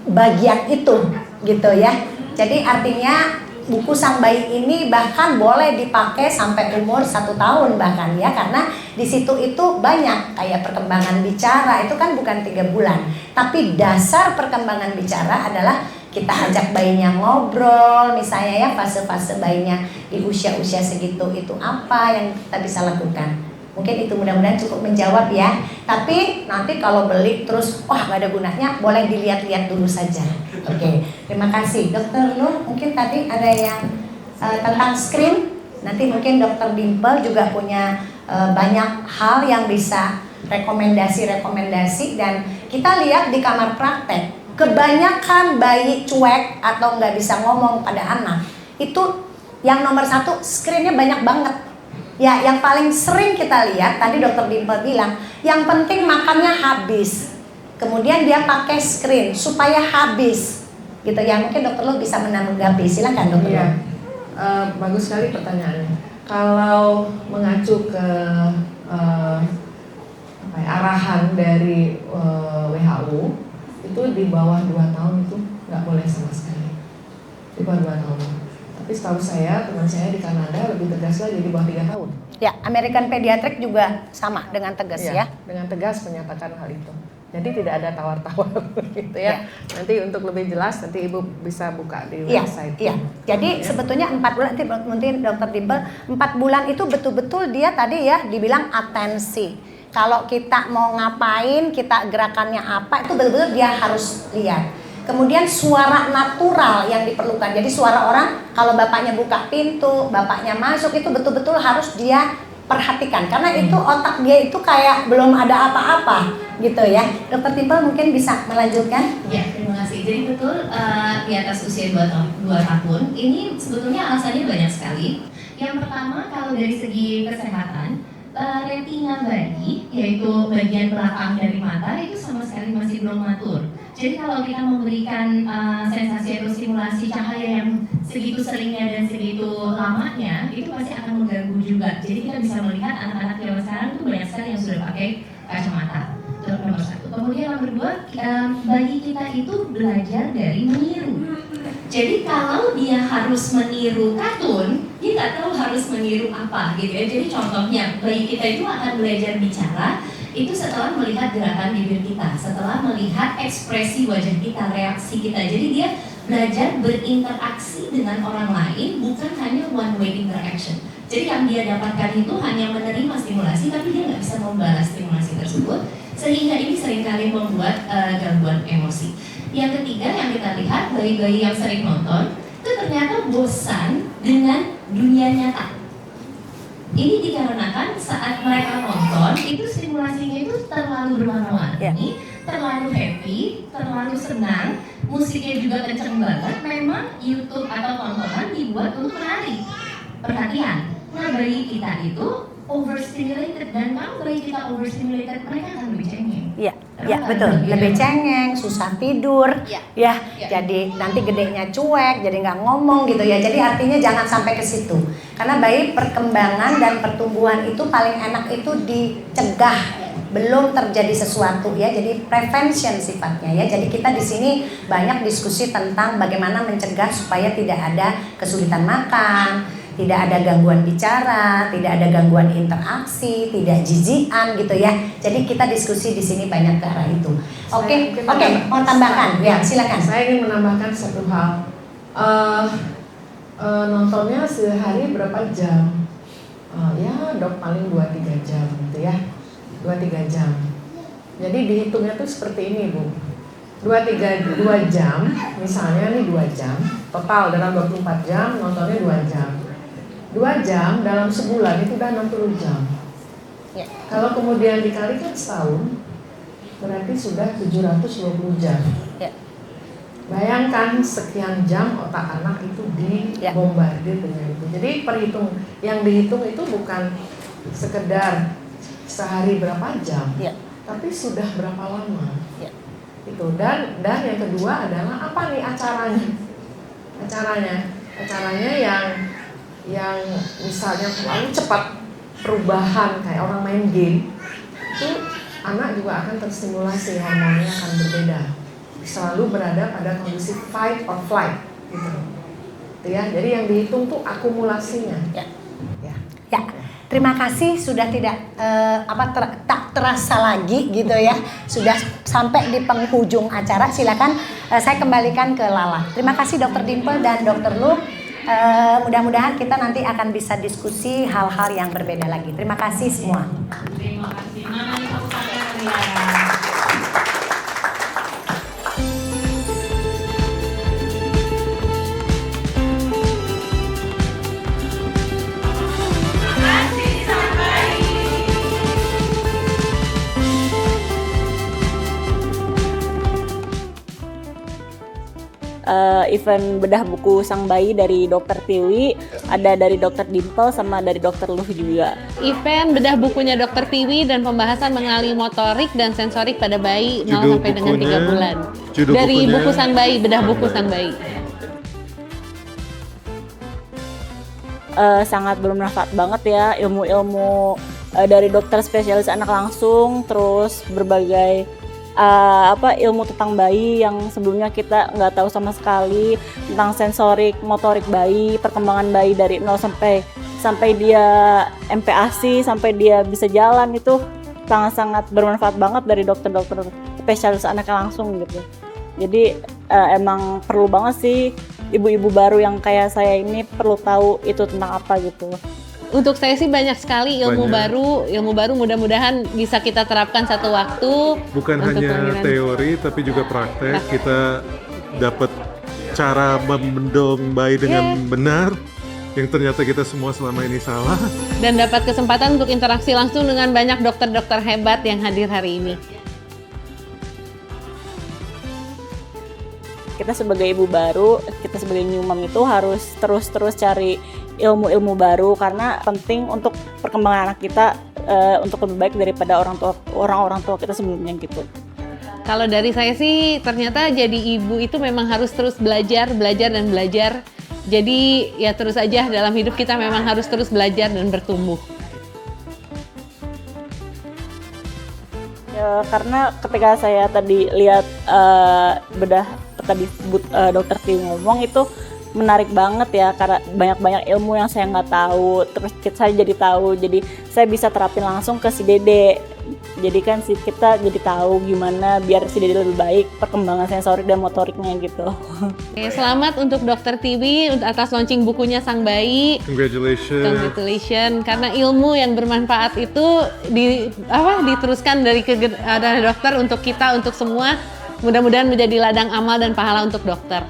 bagian itu gitu ya. Jadi artinya buku Sang Bayi ini bahkan boleh dipakai sampai umur 1 tahun bahkan ya, karena di situ itu banyak kayak perkembangan bicara itu kan bukan 3 bulan, tapi dasar perkembangan bicara adalah kita ajak bayinya ngobrol misalnya ya, fase-fase bayinya di usia-usia segitu itu apa yang kita bisa lakukan. Mungkin itu mudah-mudahan cukup menjawab ya. Tapi nanti kalau beli terus wah gak ada gunanya, boleh dilihat-lihat dulu saja. Oke, terima kasih Dokter Nur. Mungkin tadi ada yang tentang screen. Nanti mungkin Dokter Dimple juga punya banyak hal yang bisa rekomendasi-rekomendasi. Dan kita lihat di kamar praktek, kebanyakan bayi cuek atau nggak bisa ngomong pada anak itu yang nomor 1 screennya banyak banget. Ya, yang paling sering kita lihat tadi Dokter Dimple bilang, yang penting makannya habis. Kemudian dia pakai screen supaya habis, gitu ya. Mungkin Dokter Lu bisa menanggapi. Silakan Dokter Lu. Bagus sekali pertanyaannya. Kalau mengacu ke arahan dari WHO, itu di bawah 2 tahun itu nggak boleh sama sekali. Di bawah 2 tahun. Tapi setahu saya, teman saya di Kanada lebih tegas lagi, di bawah 3 tahun. Ya, American Pediatric juga sama dengan tegas ya. Dengan tegas menyatakan hal itu. Jadi tidak ada tawar-tawar gitu ya. Nanti untuk lebih jelas nanti Ibu bisa buka di website. Iya. Jadi sebetulnya 4 bulan, nanti mungkin Dokter Dimple 4 bulan itu betul-betul dia tadi ya dibilang atensi. Kalau kita mau ngapain, kita gerakannya apa, itu betul-betul dia harus lihat. Kemudian suara natural yang diperlukan. Jadi suara orang kalau bapaknya buka pintu, bapaknya masuk itu betul-betul harus dia perhatikan. Karena itu otak dia itu kayak belum ada apa-apa gitu ya. Dokter Dimple mungkin bisa melanjutkan. Ya, terima kasih. Jadi betul di atas usia 2 tahun ini sebetulnya alasannya banyak sekali. Yang pertama kalau dari segi kesehatan, retina bayi, yaitu bagian belakang dari mata itu sama sekali masih belum matur. Jadi kalau kita memberikan sensasi atau stimulasi cahaya yang segitu seringnya dan segitu lamanya, itu pasti akan mengganggu juga. Jadi kita bisa melihat anak-anak zaman sekarang itu banyak sekali yang sudah pakai kacamata. Itu nomor 1. Kemudian nomor 2, bayi kita itu belajar dari meniru. Jadi kalau dia harus meniru kartun, dia nggak tahu harus meniru apa gitu ya. Jadi contohnya, bayi kita itu akan belajar bicara itu setelah melihat gerakan bibir kita, setelah melihat ekspresi wajah kita, reaksi kita. Jadi dia belajar berinteraksi dengan orang lain, bukan hanya one way interaction. Jadi yang dia dapatkan itu hanya menerima stimulasi, tapi dia nggak bisa membalas stimulasi tersebut, sehingga ini seringkali membuat gangguan emosi. Yang ketiga yang kita lihat, bayi-bayi yang sering nonton itu ternyata bosan dengan dunia nyata. Ini dikarenakan saat mereka nonton itu stimulasinya itu terlalu berwarna-warni, terlalu happy, terlalu senang, musiknya juga kenceng banget. Memang YouTube atau tontonan dibuat untuk menarik perhatian. Nah, bayi kita itu overstimulated, dan kalau bayi kita overstimulated, mereka akan lebih cengeng. Iya, betul. Lebih cengeng, susah tidur, ya. Jadi nanti gedenya cuek, jadi nggak ngomong gitu ya. Jadi artinya jangan sampai ke situ. Karena bayi perkembangan dan pertumbuhan itu paling enak itu dicegah, belum terjadi sesuatu ya. Jadi prevention sifatnya ya. Jadi kita di sini banyak diskusi tentang bagaimana mencegah supaya tidak ada kesulitan makan, tidak ada gangguan bicara, tidak ada gangguan interaksi, tidak jijian gitu ya. Jadi kita diskusi di sini banyak ke arah itu. Oke, mau tambahkan? Ya, silakan. Saya ingin menambahkan satu hal. Nontonnya sehari berapa jam? Ya, Dok, paling 2-3 jam gitu ya. 2-3 jam. Jadi dihitungnya tuh seperti ini, Bu. 2 jam, misalnya nih 2 jam, total dalam 24 jam, nontonnya 2 jam. 2 jam dalam sebulan itu udah 60 jam. Ya. Kalau kemudian dikalikan setahun, berarti sudah 720 jam. Ya. Bayangkan sekian jam otak anak itu dibombardir dengan itu. Jadi yang dihitung itu bukan sekedar sehari berapa jam, tapi sudah berapa lama. Itu dan yang kedua adalah apa nih acaranya? Acaranya yang misalnya terlalu cepat perubahan kayak orang main game, itu anak juga akan terstimulasi, hormonnya akan berbeda, selalu berada pada kondisi fight or flight gitu. Ya, jadi yang dihitung tuh akumulasinya. Ya. Terima kasih sudah tidak tak terasa lagi gitu ya. Sudah sampai di penghujung acara. Silakan saya kembalikan ke Lala. Terima kasih Dr. Dimple dan Dr. Lu. Mudah-mudahan kita nanti akan bisa diskusi hal-hal yang berbeda lagi. Terima kasih semua. Terima kasih. Mana nih tepuk tangan ya. Event bedah buku sang bayi dari Dr. Tiwi, ada dari Dr. Dimple sama dari Dr. Luh juga. Event bedah bukunya Dr. Tiwi dan pembahasan mengenai motorik dan sensorik pada bayi 0 sampai dengan 3 bulan. Dari buku sang bayi, bedah buku sang bayi. Sangat bermanfaat banget ya, ilmu-ilmu dari dokter spesialis anak langsung, terus berbagai ilmu tentang bayi yang sebelumnya kita nggak tahu sama sekali, tentang sensorik, motorik bayi, perkembangan bayi dari 0 sampai dia MPASI, sampai dia bisa jalan, itu sangat-sangat bermanfaat banget dari dokter-dokter spesialis anak langsung gitu. Jadi emang perlu banget sih ibu-ibu baru yang kayak saya ini perlu tahu itu tentang apa gitu. Untuk saya sih banyak sekali ilmu baru mudah-mudahan bisa kita terapkan satu waktu. Bukan hanya teori tapi juga praktek. Kita dapat cara membendong bayi dengan benar yang ternyata kita semua selama ini salah. Dan dapat kesempatan untuk interaksi langsung dengan banyak dokter-dokter hebat yang hadir hari ini. Kita sebagai ibu baru, kita sebagai new mom itu harus terus cari ilmu-ilmu baru karena penting untuk perkembangan anak kita untuk lebih baik daripada orang-orang tua kita sebelumnya gitu. Kalau dari saya sih ternyata jadi ibu itu memang harus terus belajar dan belajar. Jadi ya terus aja dalam hidup kita memang harus terus belajar dan bertumbuh. Ya, karena ketika saya tadi lihat bedah tadi dokter Tiwi ngomong itu menarik banget ya, karena banyak ilmu yang saya nggak tahu, terus saya jadi tahu, jadi saya bisa terapin langsung ke si Dede. Jadi kan kita jadi tahu gimana biar si Dede lebih baik perkembangan sensorik dan motoriknya gitu. Selamat untuk Dr. Tiwi atas launching bukunya sang bayi. Congratulations, karena ilmu yang bermanfaat itu diteruskan dari dokter untuk kita, untuk semua. Mudah-mudahan menjadi ladang amal dan pahala untuk dokter.